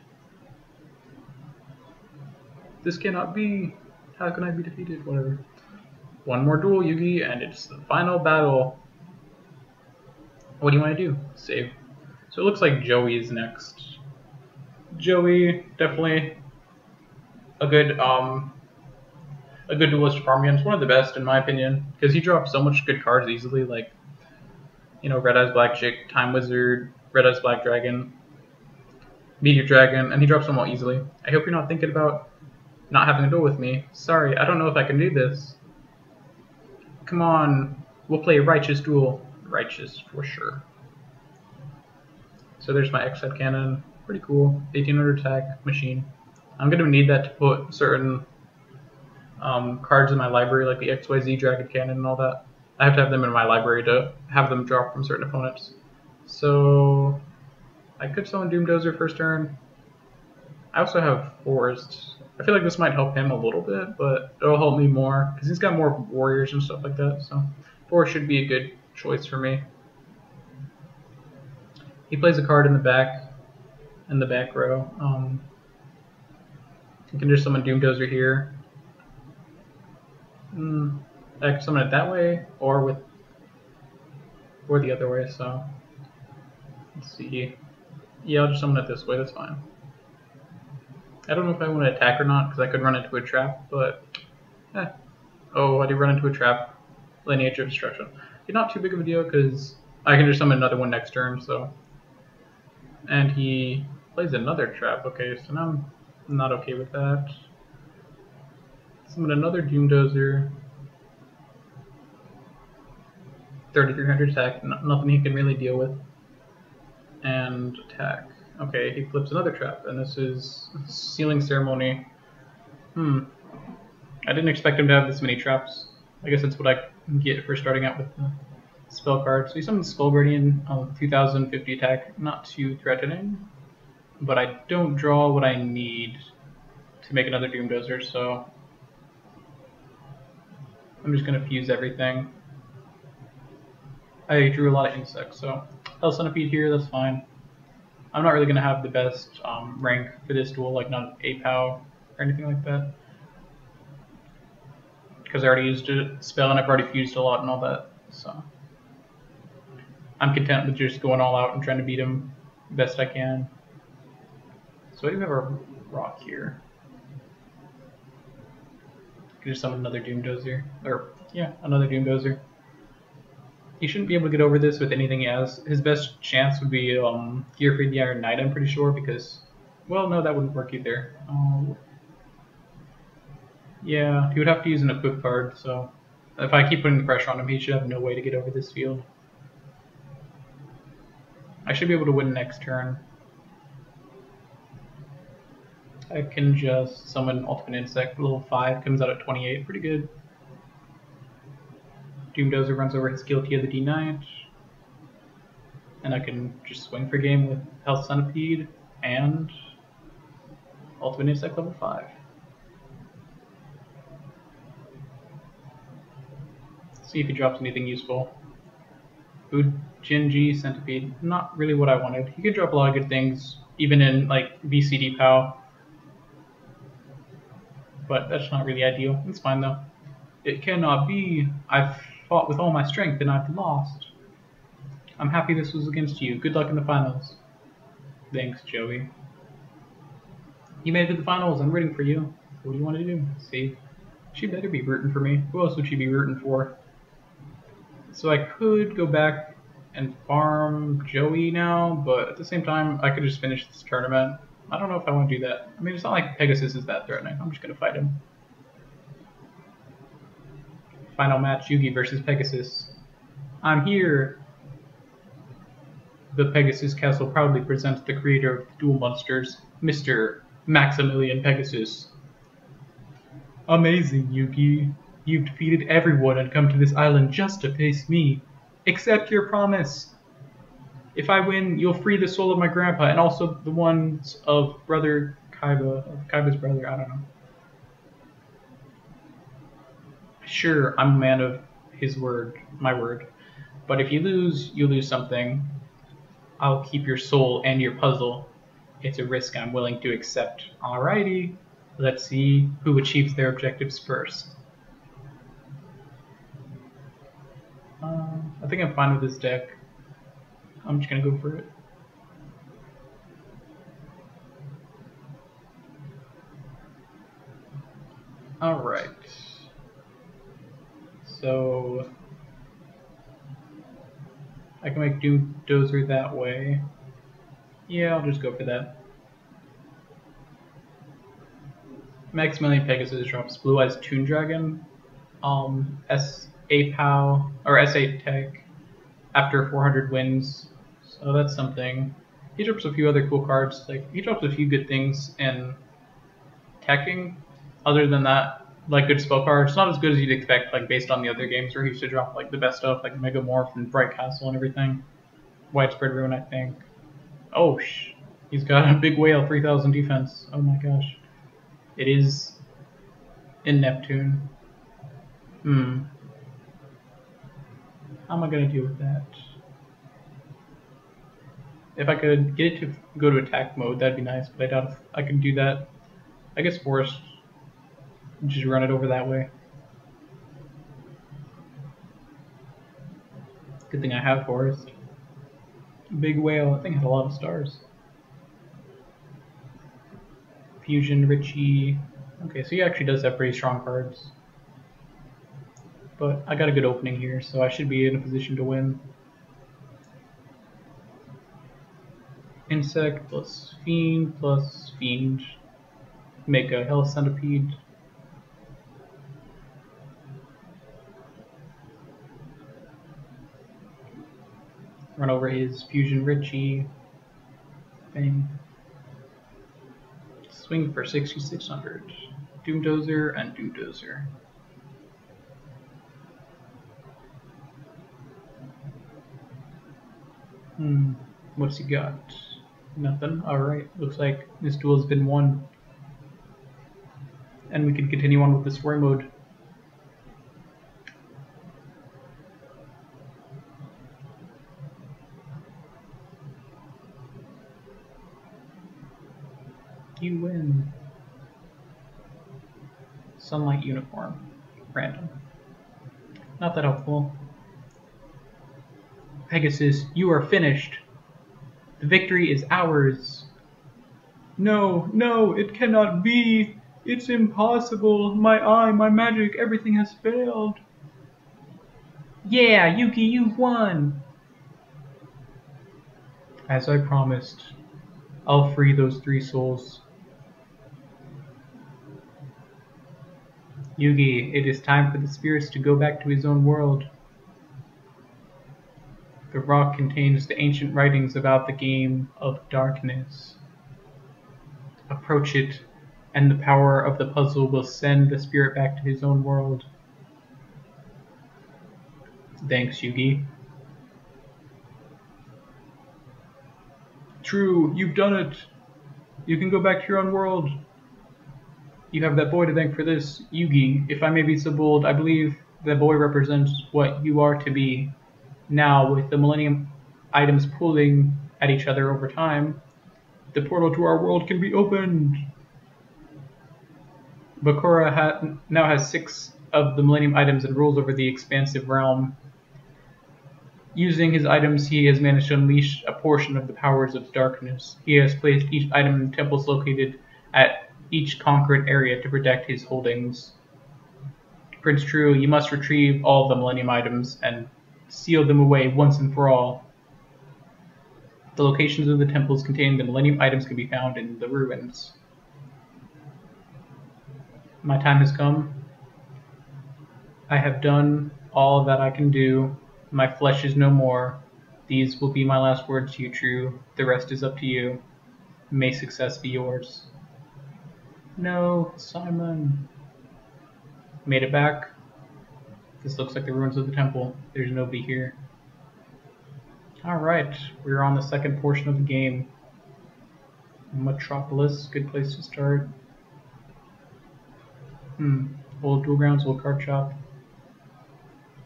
This cannot be. How can I be defeated? Whatever. One more duel, Yugi, and it's the final battle. What do you want to do? Save. So it looks like Joey is next. Joey, definitely a good duelist to farm against. One of the best in my opinion, because he drops so much good cards easily, like, you know, Red Eyes Black Chick, Time Wizard, Red Eyes Black Dragon, Meteor Dragon, and he drops them all easily. I hope you're not thinking about not having a duel with me. Sorry, I don't know if I can do this. Come on, we'll play a righteous duel. Righteous for sure. So there's my X-Head Cannon. Pretty cool. 1800 attack machine. I'm going to need that to put certain cards in my library, like the XYZ Dragon Cannon and all that. I have to have them in my library to have them drop from certain opponents. So I could summon Doomdozer first turn. I also have Forest. I feel like this might help him a little bit, but it'll help me more because he's got more warriors and stuff like that. So Forest should be a good choice for me. He plays a card in the back row. You can just summon Doomdozer here. I can summon it that way or the other way. So let's see. Yeah, I'll just summon it this way. That's fine. I don't know if I want to attack or not because I could run into a trap, but oh, I did run into a trap. Lineage of Destruction. Not too big of a deal because I can just summon another one next turn. So, and he plays another trap. Okay, so now I'm not okay with that. Summon another Doomdozer. 3300 attack. Nothing he can really deal with. And attack. Okay, he flips another trap, and this is Sealing Ceremony. I didn't expect him to have this many traps. I guess that's what I get for starting out with the spell card. So he summons Skull Guardian on 2050 attack. Not too threatening, but I don't draw what I need to make another Doomdozer, so I'm just going to fuse everything. I drew a lot of insects, so Hell Centipede here, that's fine. I'm not really going to have the best rank for this duel, like not an APOW or anything like that. Because I already used a spell and I've already fused a lot and all that, so I'm content with just going all out and trying to beat him the best I can. So I do have a rock here. I can just summon another Doomdozer. Or, yeah, another Doomdozer. He shouldn't be able to get over this with anything he has. His best chance would be Gearfried the Iron Knight, I'm pretty sure, because, well, no, that wouldn't work either. Yeah, he would have to use an equip card, so if I keep putting the pressure on him, he should have no way to get over this field. I should be able to win next turn. I can just summon Ultimate Insect, level 5, comes out at 28, pretty good. Doomdozer runs over his Guilty of the D-Knight. And I can just swing for game with Health Centipede and Ultimate Insect level 5. See if he drops anything useful. Food, Genji, Centipede, not really what I wanted. He could drop a lot of good things, even in like VCD POW. But that's not really ideal. It's fine though. It cannot be. I've fought with all my strength and I've lost. I'm happy this was against you. Good luck in the finals. Thanks, Joey. You made it to the finals. I'm rooting for you. What do you want to do? See? She better be rooting for me. Who else would she be rooting for? So I could go back and farm Joey now, but at the same time, I could just finish this tournament. I don't know if I want to do that. I mean, it's not like Pegasus is that threatening. I'm just going to fight him. Final match, Yugi versus Pegasus. I'm here. The Pegasus Castle proudly presents the creator of the Duel Monsters, Mr. Maximilian Pegasus. Amazing, Yugi. You've defeated everyone and come to this island just to face me. Accept your promise. If I win, you'll free the soul of my grandpa and also the ones of Brother Kaiba, of Kaiba's brother, I don't know. Sure, I'm a man of his word, my word. But if you lose, you lose something. I'll keep your soul and your puzzle. It's a risk I'm willing to accept. Alrighty, let's see who achieves their objectives first. I think I'm fine with this deck. I'm just gonna go for it. Alright. So I can make Doom Dozer that way. Yeah, I'll just go for that. Maximilian Pegasus drops Blue Eyes Toon Dragon, S8 POW, or S8 Tech, after 400 wins, so that's something. He drops a few other cool cards, like he drops a few good things in teching. Other than that, like good spell cards, not as good as you'd expect, like based on the other games where he used to drop like the best stuff, like Mega Morph and Bright Castle and everything. Widespread Ruin, I think. Oh, he's got a big whale, 3000 defense. Oh my gosh. It is in Neptune. How am I going to deal with that? If I could get it to go to attack mode, that'd be nice, but I doubt if I can do that. I guess Forest, just run it over that way. Good thing I have Forest. Big whale, I think it has a lot of stars. Fusion, Richie. Okay, so he actually does have pretty strong cards. But I got a good opening here, so I should be in a position to win. Insect plus Fiend. Make a Health Centipede. Run over his Fusion Richie. Bang. Swing for 6600. Doom Dozer and Doom Dozer. What's he got? Nothing. Alright, looks like this duel has been won. And we can continue on with the story mode. You win. Sunlight Uniform. Random. Not that helpful. Pegasus, you are finished. The victory is ours. No, no, it cannot be. It's impossible. My eye, my magic, everything has failed. Yeah, Yuki, you've won. As I promised, I'll free those 3 souls. Yugi, it is time for the spirits to go back to his own world. The rock contains the ancient writings about the game of darkness. Approach it, and the power of the puzzle will send the spirit back to his own world. Thanks, Yugi. True, you've done it. You can go back to your own world. You have that boy to thank for this, Yugi. If I may be so bold, I believe that boy represents what you are to be. Now, with the Millennium items pulling at each other over time, the portal to our world can be opened. Bakura now has 6 of the Millennium items and rules over the expansive realm. Using his items, he has managed to unleash a portion of the powers of darkness. He has placed each item in temples located at each conquered area to protect his holdings. Prince True, you must retrieve all the Millennium items and seal them away once and for all. The locations of the temples containing the Millennium items can be found in the ruins. My time has come. I have done all that I can do. My flesh is no more. These will be my last words to you, True. The rest is up to you. May success be yours. No, Simon. Made it back. This looks like the ruins of the temple. There's nobody here. Alright, we're on the second portion of the game. Metropolis, good place to start. Old duel grounds, old card shop.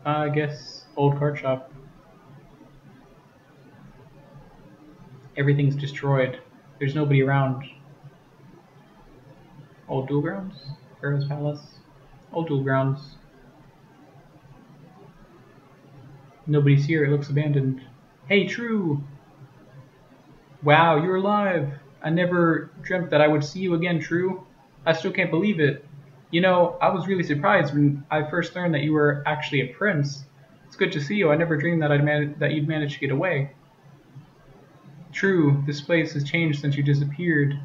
I guess old card shop. Everything's destroyed. There's nobody around. Old duel grounds? Pharaoh's palace? Old duel grounds. Nobody's here, it looks abandoned. Hey, True! Wow, you're alive! I never dreamt that I would see you again, True. I still can't believe it. You know, I was really surprised when I first learned that you were actually a prince. It's good to see you. I never dreamed that you'd manage to get away. True, this place has changed since you disappeared.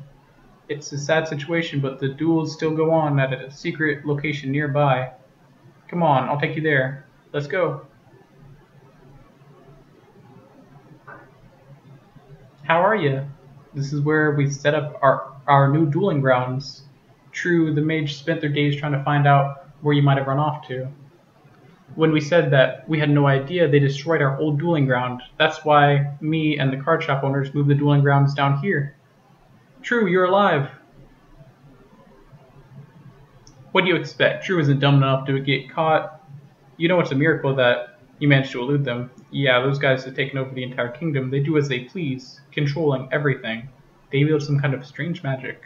It's a sad situation, but the duels still go on at a secret location nearby. Come on, I'll take you there. Let's go. How are you? This is where we set up our new dueling grounds. True, the mage spent their days trying to find out where you might have run off to. When we said that we had no idea, they destroyed our old dueling ground. That's why me and the card shop owners moved the dueling grounds down here. True, you're alive. What do you expect? True isn't dumb enough to get caught. You know it's a miracle that you managed to elude them. Yeah, those guys have taken over the entire kingdom. They do as they please, controlling everything. They wield some kind of strange magic.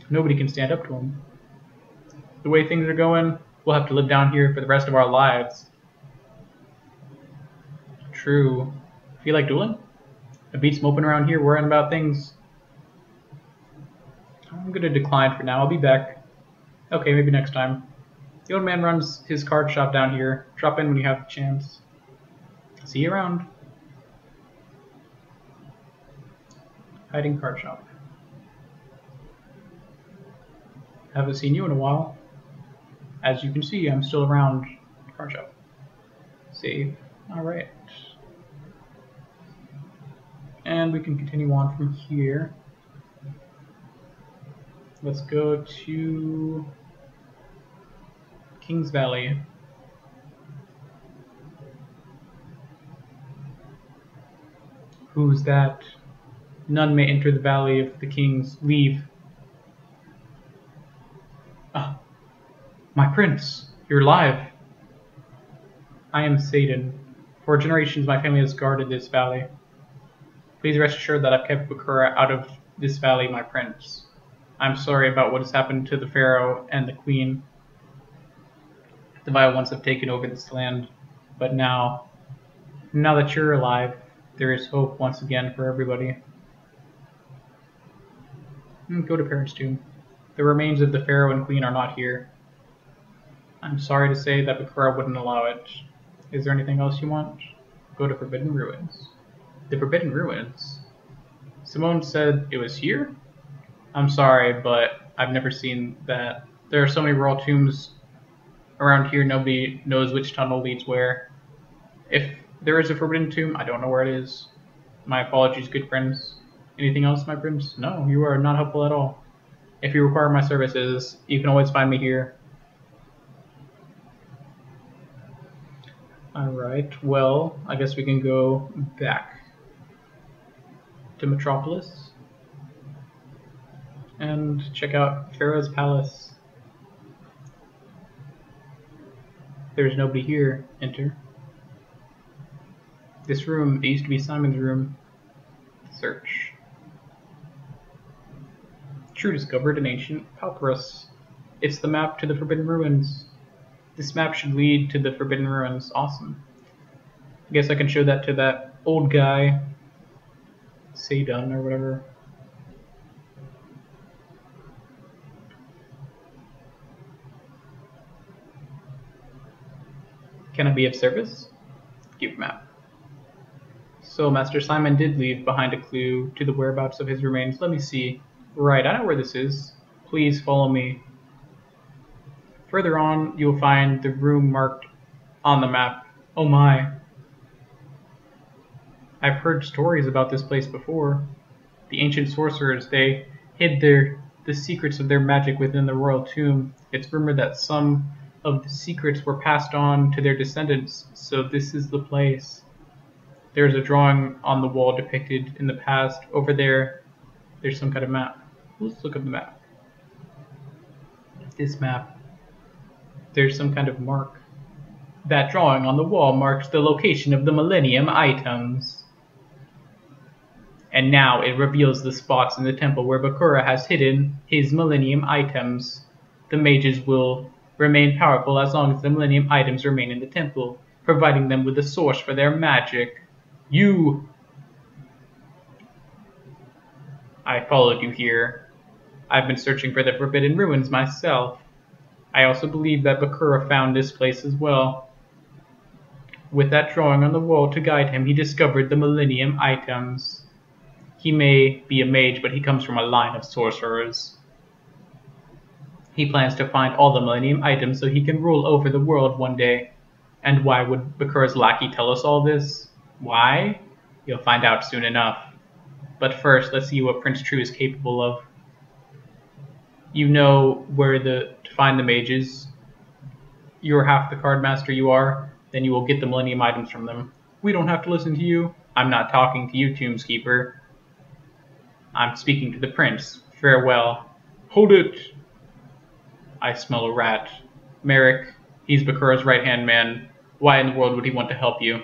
Nobody can stand up to them. The way things are going, we'll have to live down here for the rest of our lives. True. Feel like dueling? I beat some open around here worrying about things. I'm gonna decline for now. I'll be back. Okay, maybe next time. The old man runs his card shop down here. Drop in when you have the chance. See you around. Hiding card shop. Haven't seen you in a while. As you can see, I'm still around card shop. Save. Alright. And we can continue on from here. Let's go to King's Valley. Who's that? None may enter the Valley of the Kings. Leave. Ah, my prince, you're alive. I am Satan. For generations my family has guarded this valley. Please rest assured that I've kept Bakura out of this valley, my prince. I'm sorry about what has happened to the Pharaoh and the Queen. The vile ones have taken over this land, but now that you're alive, there is hope once again for everybody. Go to Parents' Tomb. The remains of the Pharaoh and Queen are not here. I'm sorry to say that Bakura wouldn't allow it. Is there anything else you want? Go to Forbidden Ruins. The Forbidden Ruins? Simone said it was here? I'm sorry, but I've never seen that. There are so many royal tombs around here, nobody knows which tunnel leads where. If there is a Forbidden Tomb, I don't know where it is. My apologies, good friends. Anything else, my friends? No, you are not helpful at all. If you require my services, you can always find me here. Alright, well, I guess we can go back. to Metropolis and check out Pharaoh's palace. There's nobody here. Enter. This room, it used to be Simon's room. Search. True discovered an ancient papyrus. It's the map to the Forbidden Ruins. This map should lead to the Forbidden Ruins. Awesome. I guess I can show that to that old guy. Sadun or whatever. Can I be of service? Give map. So Master Simon did leave behind a clue to the whereabouts of his remains. Let me see. Right, I know where this is. Please follow me. Further on, you'll find the room marked on the map. Oh my. I've heard stories about this place before. The ancient sorcerers, they hid the secrets of their magic within the royal tomb. It's rumored that some of the secrets were passed on to their descendants, so this is the place. There's a drawing on the wall depicted in the past. Over there, there's some kind of map. Let's look at the map. This map. There's some kind of mark. That drawing on the wall marks the location of the Millennium items. And now it reveals the spots in the temple where Bakura has hidden his Millennium items. The mages will remain powerful as long as the Millennium items remain in the temple, providing them with a source for their magic. I followed you here. I've been searching for the Forbidden Ruins myself. I also believe that Bakura found this place as well. With that drawing on the wall to guide him, he discovered the Millennium items. He may be a mage, but he comes from a line of sorcerers. He plans to find all the Millennium items so he can rule over the world one day. And why would Bakura's lackey tell us all this? Why? You'll find out soon enough. But first, let's see what Prince True is capable of. You know where to find the mages. You're half the card master you are, then you will get the Millennium items from them. We don't have to listen to you. I'm not talking to you, Tombskeeper. I'm speaking to the prince. Farewell. Hold it! I smell a rat. Merrick, he's Bakura's right-hand man. Why in the world would he want to help you?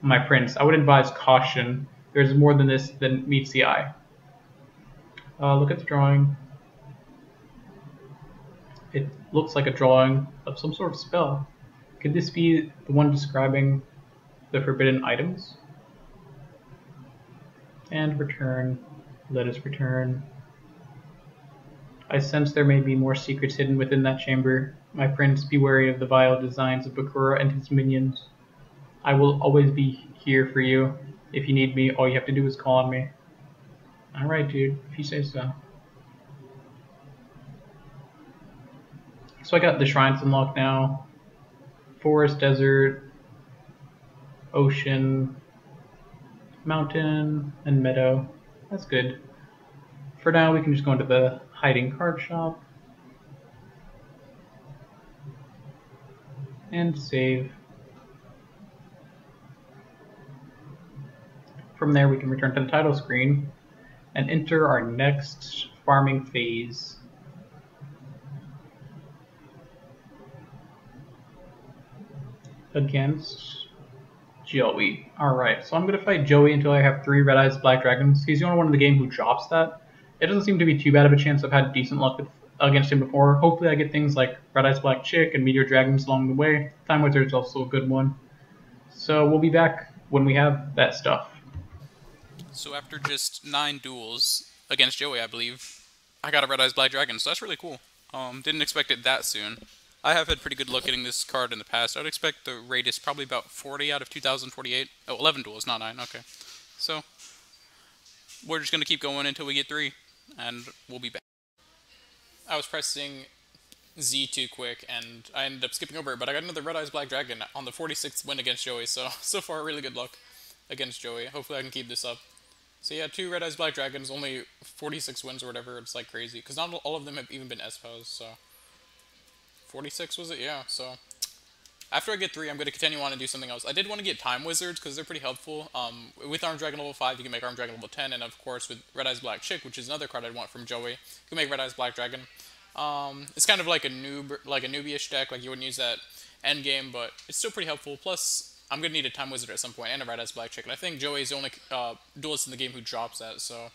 My prince, I would advise caution. There's more than this than meets the eye. Look at the drawing. It looks like a drawing of some sort of spell. Could this be the one describing the forbidden items? And return. Let us return. I sense there may be more secrets hidden within that chamber. My prince, be wary of the vile designs of Bakura and his minions. I will always be here for you. If you need me, all you have to do is call on me. Alright, dude, if you say so. So I got the shrines unlocked now. Forest, desert, ocean, mountain, and meadow. That's good. For now, we can just go into the hiding card shop. And save. From there, we can return to the title screen and enter our next farming phase. Against Joey. Alright, so I'm going to fight Joey until I have 3 Red Eyes Black Dragons. He's the only one in the game who drops that. It doesn't seem to be too bad of a chance. I've had decent luck against him before. Hopefully I get things like Red Eyes Black Chick and Meteor Dragons along the way. Time Wizard's also a good one. So we'll be back when we have that stuff. So after just 9 duels against Joey, I believe, I got a Red Eyes Black Dragon, so that's really cool. Didn't expect it that soon. I have had pretty good luck getting this card in the past. I would expect the rate is probably about 40 out of 2048. Oh, 11 duels, not 9, okay. So, we're just going to keep going until we get 3, and we'll be back. I was pressing Z too quick, and I ended up skipping over it, but I got another Red Eyes Black Dragon on the 46th win against Joey, so far really good luck against Joey. Hopefully I can keep this up. So yeah, 2 Red Eyes Black Dragons, only 46 wins or whatever, it's like crazy, because not all of them have even been S-Pos, so... 46 was it? Yeah, so... after I get 3, I'm going to continue on and do something else. I did want to get Time Wizards, because they're pretty helpful. With Armed Dragon level 5, you can make Armed Dragon level 10, and of course with Red Eyes Black Chick, which is another card I'd want from Joey, you can make Red Eyes Black Dragon. It's kind of like a newbie-ish deck, like you wouldn't use that end game, but it's still pretty helpful. Plus, I'm going to need a Time Wizard at some point, and a Red Eyes Black Chick, and I think Joey's the only duelist in the game who drops that, so...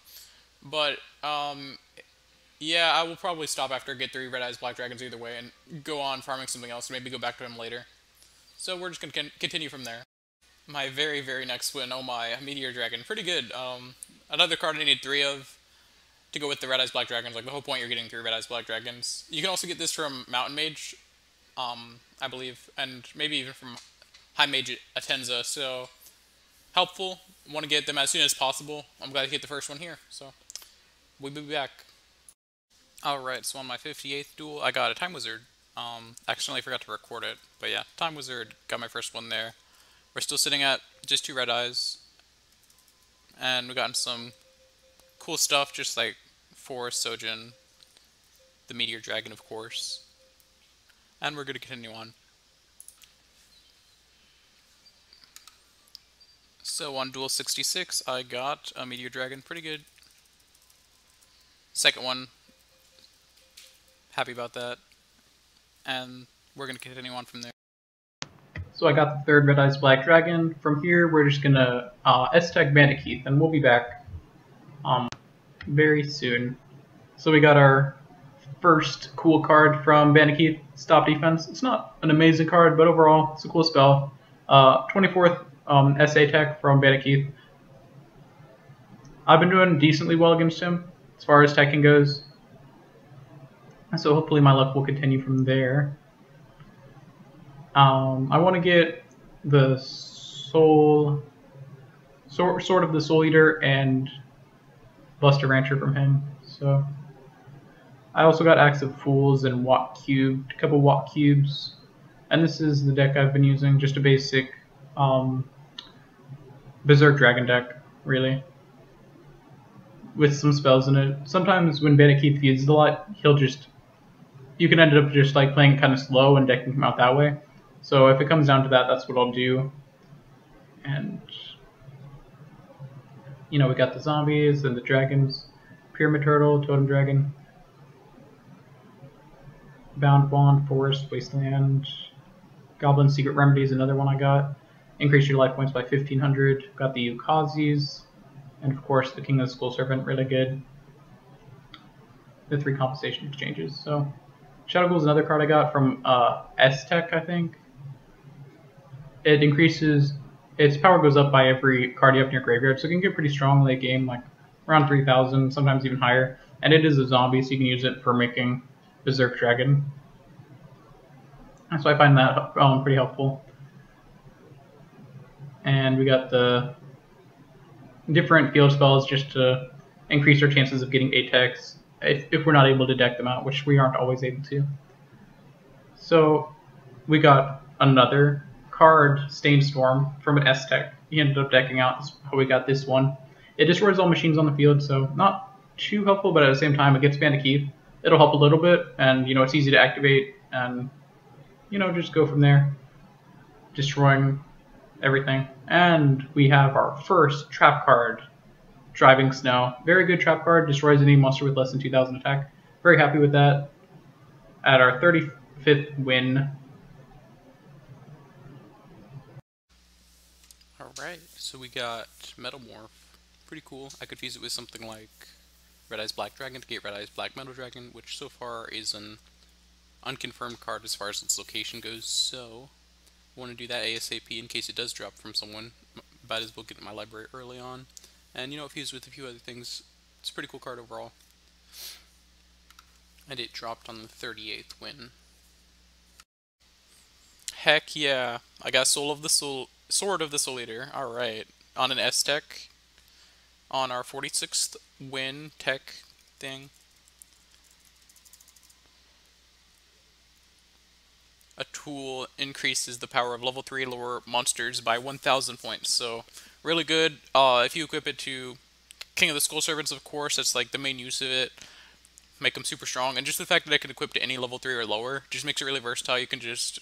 But, yeah, I will probably stop after I get 3 Red Eyes Black Dragons either way, and go on farming something else, and maybe go back to him later. So we're just going to continue from there. My very, very next win, oh my, Meteor Dragon, pretty good. Another card I need 3 of to go with the Red Eyes Black Dragons, like the whole point you're getting 3 Red Eyes Black Dragons. You can also get this from Mountain Mage, I believe, and maybe even from High Mage Atenza, so helpful. Want to get them as soon as possible. I'm glad to get the first one here, so we'll be back. Alright, so on my 58th duel, I got a Time Wizard. Accidentally forgot to record it, but yeah, Time Wizard, got my first one there. We're still sitting at just 2 red eyes, and we've gotten some cool stuff, just like Forest, Sojin, the Meteor Dragon, of course. And we're going to continue on. So on Duel 66, I got a Meteor Dragon, pretty good. Second one, happy about that. And we're going to continue on from there. So I got the 3rd Red Eyes Black Dragon. From here, we're just going to S-Tech Bandicoot, and we'll be back very soon. So we got our first cool card from Bandicoot, Stop Defense. It's not an amazing card, but overall, it's a cool spell. 24th SA Tech from Bandicoot. I've been doing decently well against him, as far as teching goes. So hopefully my luck will continue from there. I want to get the Sword of the Soul Eater and Buster Rancher from him. So I also got Axe of Fools and a couple Walk Cubes. And this is the deck I've been using, just a basic Berserk Dragon deck, really, with some spells in it. Sometimes when Bandicoot feeds a lot, you can end up just like playing kind of slow and decking him out that way. So if it comes down to that, that's what I'll do. And we got the zombies and the dragons, Pyramid Turtle, Totem Dragon, Bound Bond, Forest, Wasteland, Goblin Secret Remedies, another one I got. Increase your life points by 1,500. Got the Ukazis, and of course the King of the Skull Serpent, really good. The 3 compensation exchanges. So Shadow Ghoul is another card I got from S-Tech, I think. It increases, its power goes up by every card you have in your graveyard, so it can get pretty strong late game, like around 3,000, sometimes even higher. And it is a zombie, so you can use it for making Berserk Dragon. So I find that pretty helpful. And we got the different field spells just to increase our chances of getting Atex if we're not able to deck them out, which we aren't always able to. So we got another card, Stained Storm, from an S-Tech. He ended up decking out. That's how we got this one. It destroys all machines on the field, so not too helpful, but at the same time, it gets Bandicoot. It'll help a little bit, and it's easy to activate, and just go from there, destroying everything. And we have our first trap card, Driving Snow. Very good trap card, destroys any monster with less than 2,000 attack. Very happy with that. At our 35th win. Alright, so we got Metamorph. Pretty cool. I could fuse it with something like Red Eyes Black Dragon to get Red Eyes Black Metal Dragon, which so far is an unconfirmed card as far as its location goes, so I want to do that ASAP in case it does drop from someone. Might as well get it in my library early on. And it fused with a few other things. It's a pretty cool card overall. And it dropped on the 38th win. Heck yeah! I got Sword of the Soul Eater. Alright. On an S-Tech. On our 46th win tech thing. A tool increases the power of level 3 lower monsters by 1,000 points. So, really good. If you equip it to King of the Skull Servants, of course, that's like the main use of it. Make them super strong. And just the fact that I can equip to any level 3 or lower just makes it really versatile. You can just,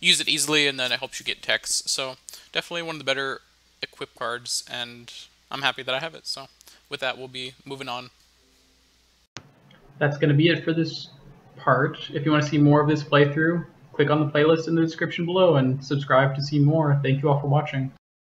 use it easily, and then it helps you get text. So definitely one of the better equip cards, and I'm happy that I have it. So with that, we'll be moving on. That's going to be it for this part. If you want to see more of this playthrough, click on the playlist in the description below and subscribe to see more. Thank you all for watching.